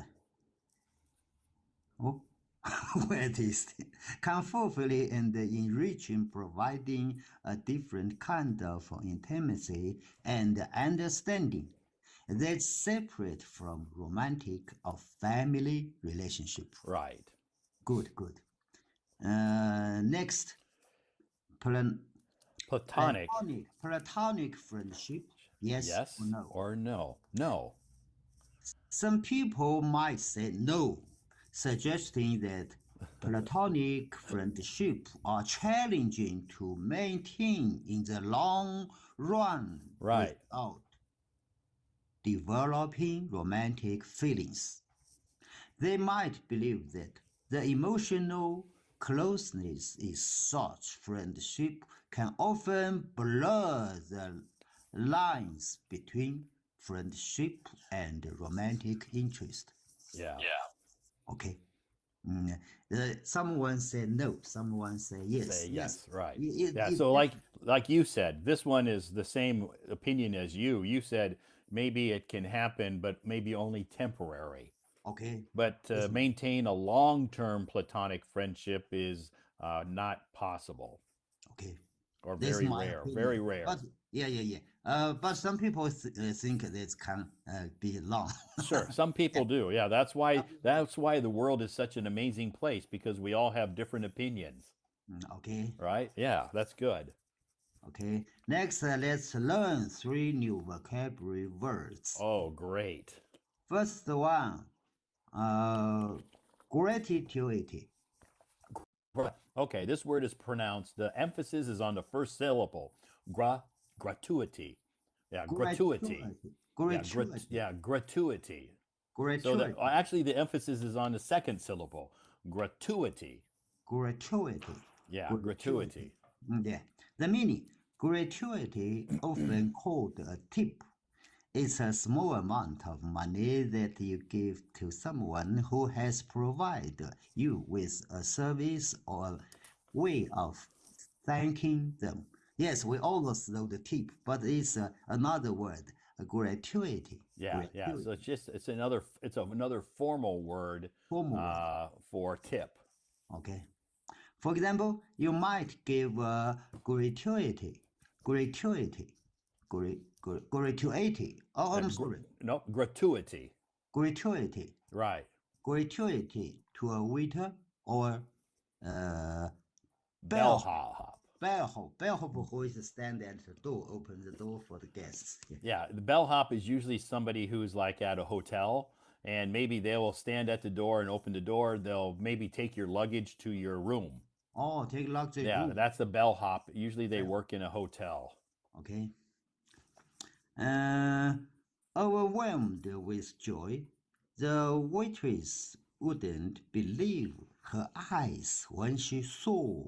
Speaker 3: Oh, where it is. Can fulfill and enriching, providing a different kind of intimacy and understanding that's separate from romantic or family relationship.
Speaker 1: Right.
Speaker 3: Good. Next.
Speaker 1: Platonic.
Speaker 3: Platonic friendship. Yes,
Speaker 1: Yes
Speaker 3: or no?
Speaker 1: or no? No.
Speaker 3: Some people might say no, suggesting that platonic friendship are challenging to maintain in the long run
Speaker 1: Right.
Speaker 3: without developing romantic feelings. They might believe that the emotional closeness in such friendship can often blur the lines between friendship and romantic interest.
Speaker 1: Yeah.
Speaker 3: Okay. Someone said no, someone said yes.
Speaker 1: Say yes. Right.
Speaker 3: It-
Speaker 1: Yeah.
Speaker 3: it-
Speaker 1: So like you said, this one is the same opinion as you. You said maybe it can happen, but maybe only temporary.
Speaker 3: okay.
Speaker 1: But to maintain a long-term platonic friendship is not possible,
Speaker 3: Okay.
Speaker 1: or
Speaker 3: That's
Speaker 1: very
Speaker 3: my
Speaker 1: rare.
Speaker 3: opinion.
Speaker 1: Very rare.
Speaker 3: But yeah. But some people think this can be long.
Speaker 1: Sure, some people do. Yeah, that's why the world is such an amazing place, because we all have different opinions,
Speaker 3: Okay.
Speaker 1: right? Yeah, that's good.
Speaker 3: Okay. Next, let's learn 3 new vocabulary words.
Speaker 1: Oh, great.
Speaker 3: First one, gratuity.
Speaker 1: Okay, this word is pronounced. The emphasis is on the first syllable. Gratuity. Yeah, gratuity.
Speaker 3: Gratuity.
Speaker 1: Gratuity. So
Speaker 3: Gratuity.
Speaker 1: actually the emphasis is on the second syllable. Gratuity.
Speaker 3: Gratuity.
Speaker 1: Yeah, gratuity.
Speaker 3: Yeah. The meaning, gratuity, often called a tip, is a small amount of money that you give to someone who has provided you with a service or way of thanking them. Yes, we almost know the tip, but it's another word, a gratuity.
Speaker 1: Yeah. So it's another formal word
Speaker 3: Formal word.
Speaker 1: for tip.
Speaker 3: Okay. For example, you might give a gratuity. Oh, I'm sorry.
Speaker 1: No, gratuity.
Speaker 3: Gratuity.
Speaker 1: Right.
Speaker 3: Gratuity to a waiter or uh,
Speaker 1: Bellhop.
Speaker 3: bellhop who is stand at the door, open the door for the guests.
Speaker 1: Yeah, the bellhop is usually somebody who's like at a hotel, and maybe they will stand at the door and open the door. They'll maybe take your luggage to your room.
Speaker 3: Oh, take luxury.
Speaker 1: Yeah, that's the bellhop. Usually they work in a hotel.
Speaker 3: Okay. Overwhelmed with joy, the waitress wouldn't believe her eyes when she saw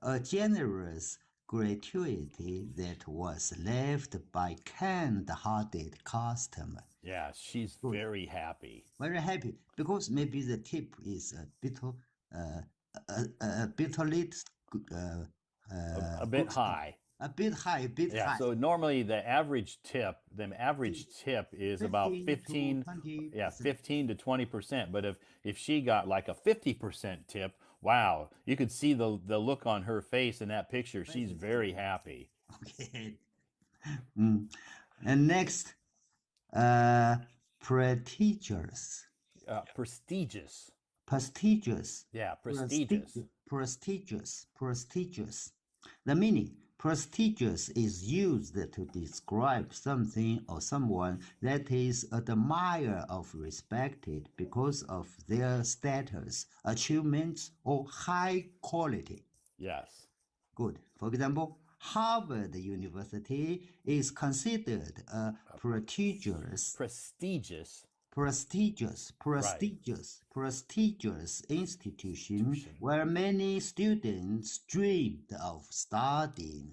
Speaker 3: a generous gratuity that was left by kind-hearted customer.
Speaker 1: Yeah, she's very happy.
Speaker 3: Very happy because maybe the tip is a bit
Speaker 1: A bit high.
Speaker 3: A bit high.
Speaker 1: Yeah, so normally the average tip is about 15
Speaker 3: to 20%.
Speaker 1: yeah, 15 to 20%. But if she got like a 50% tip, Wow, you could see the look on her face in that picture. She's
Speaker 3: Faces.
Speaker 1: very happy.
Speaker 3: Okay. Mm. And next, uh, prestigious,
Speaker 1: Prestigious.
Speaker 3: prestigious,
Speaker 1: Yeah, prestigious.
Speaker 3: prestigious. The meaning prestigious is used to describe something or someone that is admired or respected because of their status, achievements, or high quality.
Speaker 1: Yes.
Speaker 3: Good. For example, Harvard University is considered a
Speaker 1: Prestigious. Right.
Speaker 3: prestigious institution
Speaker 1: Institution.
Speaker 3: where many students dreamed of studying.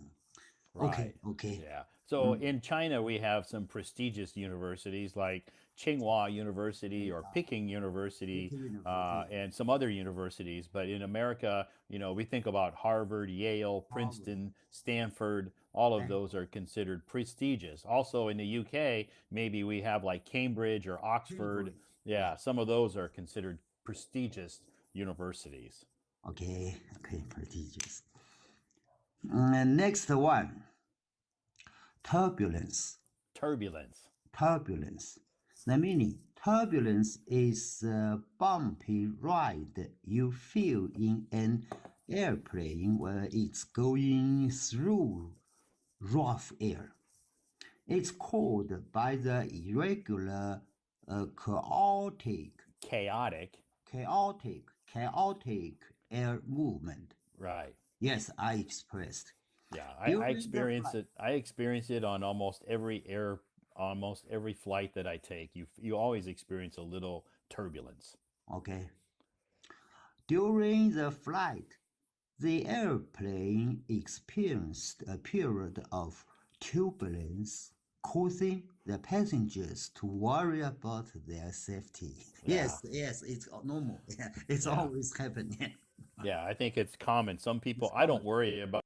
Speaker 3: Okay,
Speaker 1: Right.
Speaker 3: okay.
Speaker 1: Yeah. So
Speaker 3: Mm,
Speaker 1: in China, we have some prestigious universities like Tsinghua University or Peking University
Speaker 3: City University,
Speaker 1: and some other universities. But in America, we think about Harvard, Yale,
Speaker 3: Harvard,
Speaker 1: Princeton, Stanford. All of those
Speaker 3: Stanford,
Speaker 1: are considered prestigious. Also in the UK, maybe we have like Cambridge or Oxford.
Speaker 3: Cambridge. Yeah.
Speaker 1: Yeah, some of those are considered prestigious universities.
Speaker 3: Okay, okay, prestigious. And next one, turbulence.
Speaker 1: Turbulence.
Speaker 3: Turbulence. The meaning turbulence is a bumpy ride you feel in an airplane where it's going through rough air. It's caused by the irregular, chaotic,
Speaker 1: Chaotic.
Speaker 3: chaotic air movement.
Speaker 1: Right.
Speaker 3: Yes, I expressed.
Speaker 1: Yeah, I
Speaker 3: During the
Speaker 1: experience
Speaker 3: flight.
Speaker 1: it. I experience it on almost every flight that I take. You always experience a little turbulence.
Speaker 3: Okay. During the flight, the airplane experienced a period of turbulence, causing the passengers to worry about their safety.
Speaker 1: Yeah,
Speaker 3: Yes, it's normal. Yeah, it's
Speaker 1: yeah,
Speaker 3: always happening.
Speaker 1: yeah. I think it's common. Some
Speaker 3: It's
Speaker 1: people, I
Speaker 3: common.
Speaker 1: don't worry about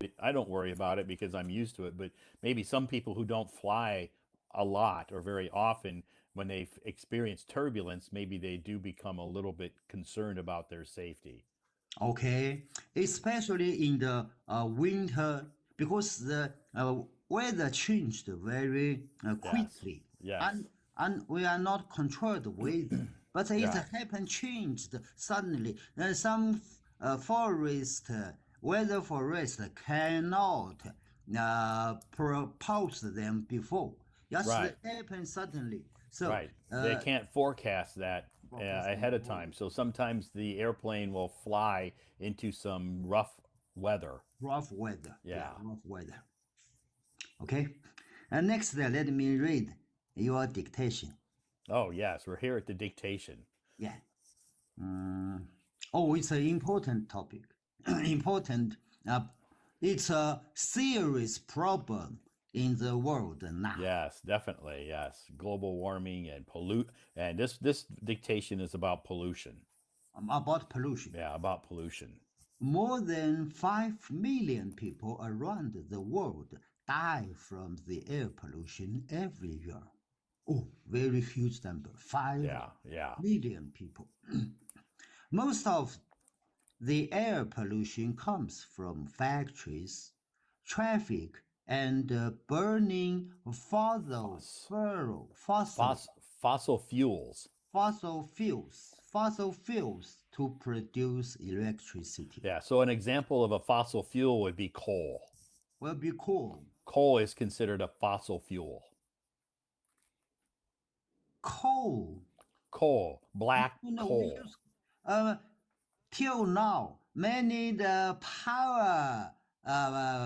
Speaker 1: it. I don't worry about it because I'm used to it. But maybe some people who don't fly a lot or very often, when they experience turbulence, maybe they do become a little bit concerned about their safety.
Speaker 3: Okay, especially in the winter because the weather changed very
Speaker 1: Yes,
Speaker 3: quickly, and
Speaker 1: yes,
Speaker 3: we are not controlled with, but it
Speaker 1: yeah,
Speaker 3: happened changed suddenly. Some weather forest cannot propose them before. Just
Speaker 1: right.
Speaker 3: happened suddenly. So
Speaker 1: Right. They can't forecast that
Speaker 3: focus them
Speaker 1: ahead of
Speaker 3: forward.
Speaker 1: time. So sometimes the airplane will fly into some rough weather.
Speaker 3: Rough weather. Yeah,
Speaker 1: Yeah.
Speaker 3: rough weather. Okay. And next, let me read your dictation.
Speaker 1: Oh, yes. We're here at the dictation.
Speaker 3: Yeah. Mm. Oh, it's an important topic. Important. Uh, it's a serious problem in the world now.
Speaker 1: Yes, definitely. Yes. Global warming and pollute. And this dictation is about pollution.
Speaker 3: About pollution.
Speaker 1: Yeah, about pollution.
Speaker 3: More than 5 million people around the world die from the air pollution every year. Oh, very huge number. 5
Speaker 1: Yeah, yeah.
Speaker 3: million people. Most of the air pollution comes from factories, traffic, and burning
Speaker 1: Fos,
Speaker 3: fossil,
Speaker 1: fossil fuels.
Speaker 3: fossil fuels to produce electricity.
Speaker 1: Yeah. So an example of a fossil fuel would be coal.
Speaker 3: Will be cool.
Speaker 1: Coal is considered a fossil fuel.
Speaker 3: Coal.
Speaker 1: Coal, black
Speaker 3: We
Speaker 1: coal.
Speaker 3: use uh, till now many the power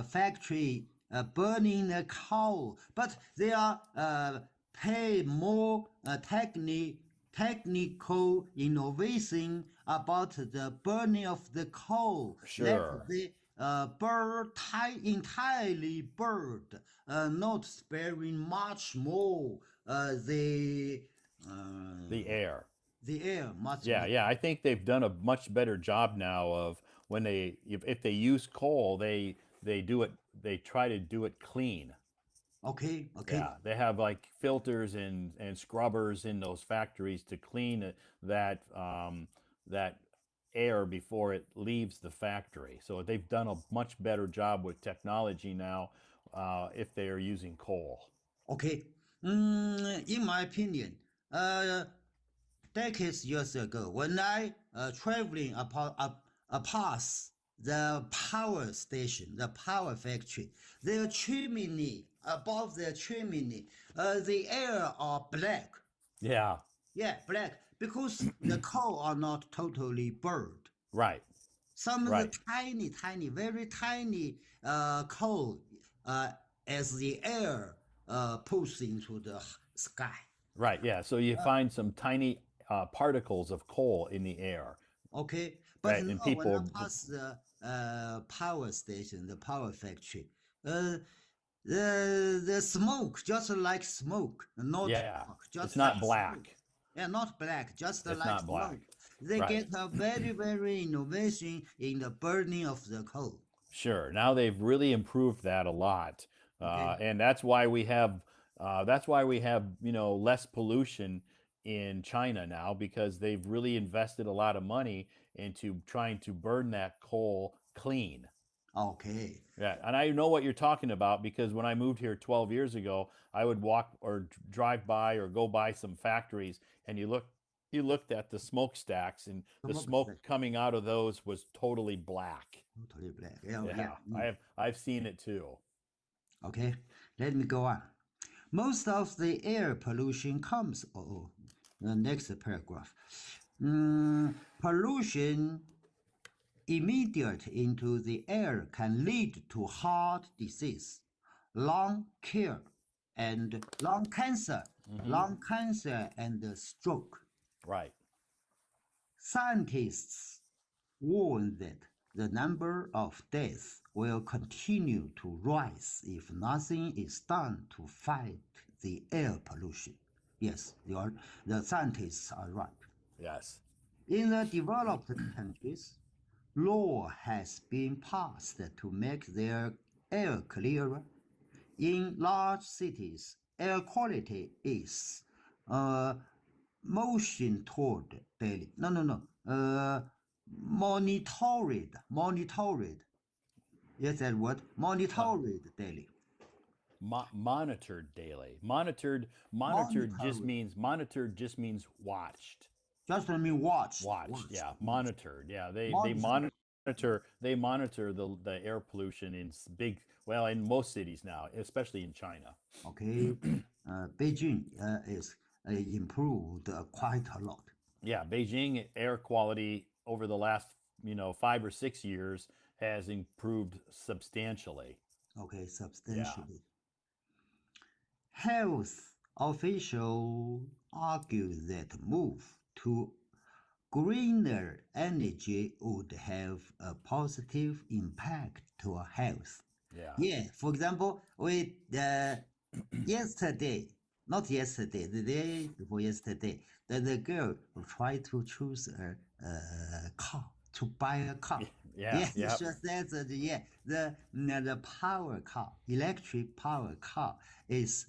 Speaker 3: factory burning the coal, but they are pay more technical innovation about the burning of the coal. Let
Speaker 1: Sure.
Speaker 3: the bird entirely bird, not sparing much more
Speaker 1: The air.
Speaker 3: the air much
Speaker 1: Yeah,
Speaker 3: more.
Speaker 1: yeah. I think they've done a much better job now of when if they use coal, they do it they try to do it clean.
Speaker 3: Okay, okay,
Speaker 1: Yeah, they have like filters and scrubbers in those factories to clean that that air before it leaves the factory. So they've done a much better job with technology now if they are using coal.
Speaker 3: Okay. In my opinion, decades years ago, when I traveling past the power station, the power factory, their chimney, above their chimney, the air are black.
Speaker 1: Yeah,
Speaker 3: Yeah, black, because the coal are not totally burned.
Speaker 1: right,
Speaker 3: Some of the
Speaker 1: right.
Speaker 3: tiny, tiny, very tiny coal as the air pulls into the sky.
Speaker 1: Right. Yeah. So you find some tiny particles of coal in the air,
Speaker 3: Okay, but
Speaker 1: right? And
Speaker 3: now when I
Speaker 1: people,
Speaker 3: pass the power station, the power factory, uh, the smoke just like smoke, not
Speaker 1: yeah,
Speaker 3: dark,
Speaker 1: it's
Speaker 3: just like
Speaker 1: not
Speaker 3: smoke.
Speaker 1: black.
Speaker 3: Yeah, not black, just
Speaker 1: It's
Speaker 3: like
Speaker 1: not black.
Speaker 3: smoke. They
Speaker 1: Right.
Speaker 3: get a very, very innovation in the burning of the coal.
Speaker 1: Sure. Now they've really improved that a lot,
Speaker 3: Okay.
Speaker 1: and that's why we have less pollution in China now because they've really invested a lot of money into trying to burn that coal clean.
Speaker 3: Okay.
Speaker 1: Yeah, and I know what you're talking about because when I moved here 12 years ago, I would walk or drive by or go by some factories, and you looked at the smokestacks, and the
Speaker 3: Smoke
Speaker 1: smoke
Speaker 3: section,
Speaker 1: coming out of those was totally black.
Speaker 3: totally black. Yeah, yeah.
Speaker 1: Yeah, I've seen it too.
Speaker 3: Okay, let me go on. Most of the air pollution comes. The next paragraph. Pollution immediate into the air can lead to heart disease, lung care, and
Speaker 1: Hmm.
Speaker 3: lung cancer and stroke.
Speaker 1: Right.
Speaker 3: Scientists warn that the number of deaths will continue to rise if nothing is done to fight the air pollution. Yes, the scientists are right.
Speaker 1: Yes.
Speaker 3: In the developed countries, law has been passed to make their air clearer. In large cities, air quality is uh, motion toward daily. Monitored. Yes, that word.
Speaker 1: Uh,
Speaker 3: Monitored daily.
Speaker 1: monitored daily.
Speaker 3: Monitored.
Speaker 1: Monitored just means watched.
Speaker 3: Just I mean watched.
Speaker 1: Watched.
Speaker 3: Watched.
Speaker 1: Yeah.
Speaker 3: Watched.
Speaker 1: Monitored. Yeah.
Speaker 3: Monitored.
Speaker 1: They monitor the air pollution in big well in most cities now, especially in China.
Speaker 3: Okay. Beijing is improved quite a lot.
Speaker 1: Yeah, Beijing air quality over the last 5 or 6 years has improved substantially.
Speaker 3: Okay,
Speaker 1: Yeah.
Speaker 3: substantially. Health officials argue that move to greener energy would have a positive impact to our health.
Speaker 1: Yeah.
Speaker 3: Yeah, for example, yesterday, not yesterday, the day before yesterday, the girl tried to choose a car to buy a car.
Speaker 1: Yeah.
Speaker 3: Yeah,
Speaker 1: Yeah.
Speaker 3: she says that the power car, electric power car, is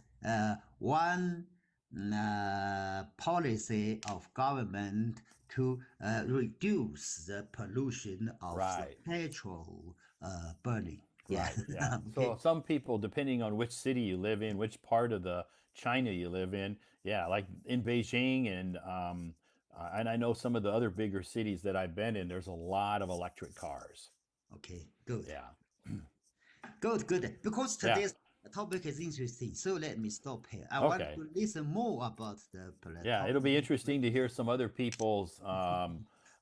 Speaker 3: one policy of government to reduce the pollution of the
Speaker 1: Right.
Speaker 3: petrol burning. Yeah.
Speaker 1: Right. Yeah.
Speaker 3: Okay.
Speaker 1: So some people, depending on which city you live in, which part of the China you live in, yeah, like in Beijing and I know some of the other bigger cities that I've been in, there's a lot of electric cars.
Speaker 3: Okay. Good.
Speaker 1: Yeah.
Speaker 3: Good. Good. Because
Speaker 1: Yeah.
Speaker 3: today's topic is interesting, so let me stop here. I want
Speaker 1: Okay.
Speaker 3: to listen more about the
Speaker 1: Yeah, it'll
Speaker 3: topic.
Speaker 1: be interesting to hear some other people's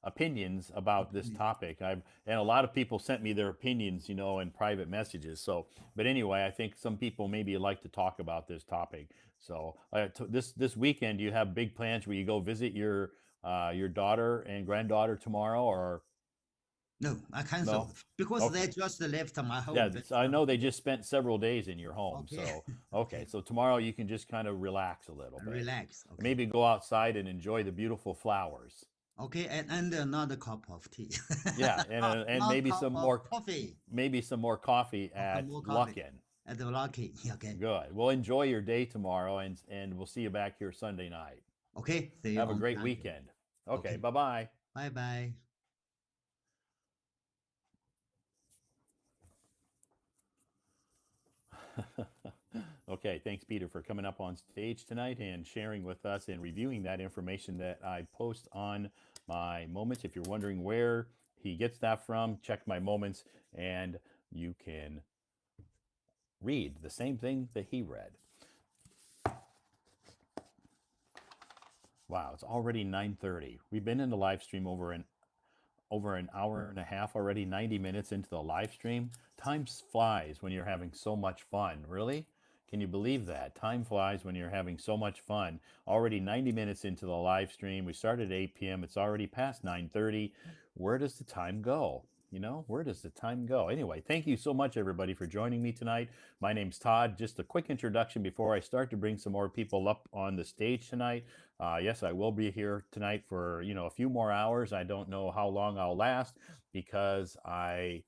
Speaker 1: opinions about this
Speaker 3: Opinion.
Speaker 1: topic. And a lot of people sent me their opinions, in private messages. So, but anyway, I think some people maybe like to talk about this topic. So, this weekend, do you have big plans where you go visit your daughter and granddaughter tomorrow, or
Speaker 3: No, I cancel
Speaker 1: no?
Speaker 3: because
Speaker 1: Okay.
Speaker 3: they just left my home.
Speaker 1: Yeah, so I know they just spent several days in your home.
Speaker 3: Okay.
Speaker 1: So,
Speaker 3: Okay.
Speaker 1: okay, so tomorrow you can just kind of relax a little bit.
Speaker 3: Relax. Okay.
Speaker 1: Maybe go outside and enjoy the beautiful flowers.
Speaker 3: Okay. And another cup of tea.
Speaker 1: Yeah, and
Speaker 3: Not cup of coffee.
Speaker 1: maybe some more coffee
Speaker 3: Okay,
Speaker 1: at
Speaker 3: more coffee.
Speaker 1: Luckin.
Speaker 3: At the lucky. Okay.
Speaker 1: Good. Well, enjoy your day tomorrow, and we'll see you back here Sunday night.
Speaker 3: Okay. See you
Speaker 1: Have a
Speaker 3: on
Speaker 1: great
Speaker 3: Sunday.
Speaker 1: weekend. Okay,
Speaker 3: Okay.
Speaker 1: bye bye.
Speaker 3: Bye bye.
Speaker 1: Okay, thanks, Peter, for coming up on stage tonight and sharing with us and reviewing that information that I post on my moments. If you're wondering where he gets that from, check my moments and you can read the same thing that he read. Wow, it's already 9:30. We've been in the live stream over an hour and a half already, 90 minutes into the live stream. Time flies when you're having so much fun. Really? Can you believe that? Time flies when you're having so much fun. Already 90 minutes into the live stream. We started at 8 p.m. It's already past 9:30. Where does the time go? Where does the time go? Anyway, thank you so much, everybody, for joining me tonight. My name's Todd. Just a quick introduction before I start to bring some more people up on the stage tonight. Yes, I will be here tonight for a few more hours. I don't know how long I'll last because my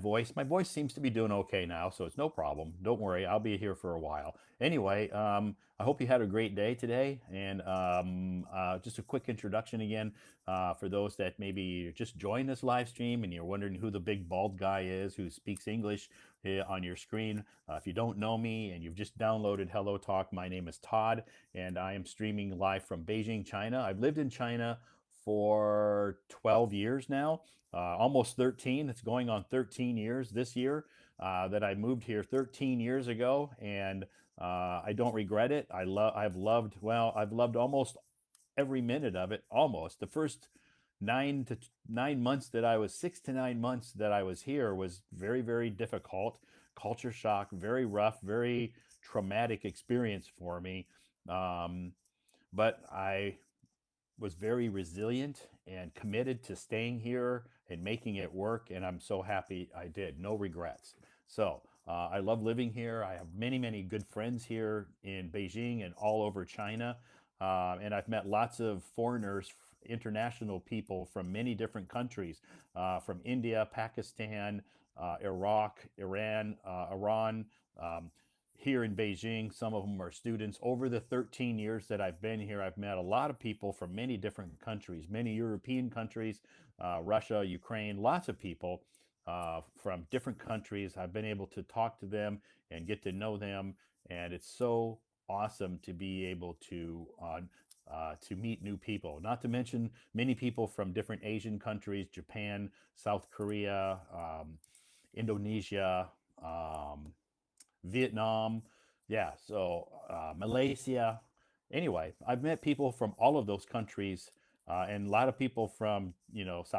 Speaker 1: voice seems to be doing okay now, so it's no problem. Don't worry, I'll be here for a while. Anyway, I hope you had a great day today. And just a quick introduction again for those that maybe just joined this live stream and you're wondering who the big bald guy is who speaks English on your screen. If you don't know me and you've just downloaded Hello Talk, my name is Todd, and I am streaming live from Beijing, China. I've lived in China for 12 years now, almost 13. It's going on 13 years this year that I moved here 13 years ago, and I don't regret it. I've loved almost every minute of it. Almost the first 9 to 9 months that I was 6 to 9 months that I was here was very, very difficult. Culture shock, very rough, very traumatic experience for me. Um, but I was very resilient and committed to staying here and making it work. And I'm so happy I did. No regrets. So I love living here. I have many, many good friends here in Beijing and all over China. And I've met lots of foreigners, international people from many different countries, from India, Pakistan, Iraq, Iran. Um, Here in Beijing. Some of them are students. Over the 13 years that I've been here, I've met a lot of people from many different countries, many European countries, Russia, Ukraine, lots of people from different countries. I've been able to talk to them and get to know them, and it's so awesome to be able to meet new people. Not to mention many people from different Asian countries, Japan, South Korea, Indonesia, Vietnam, yeah, so Malaysia. Anyway, I've met people from all of those countries and a lot of people from South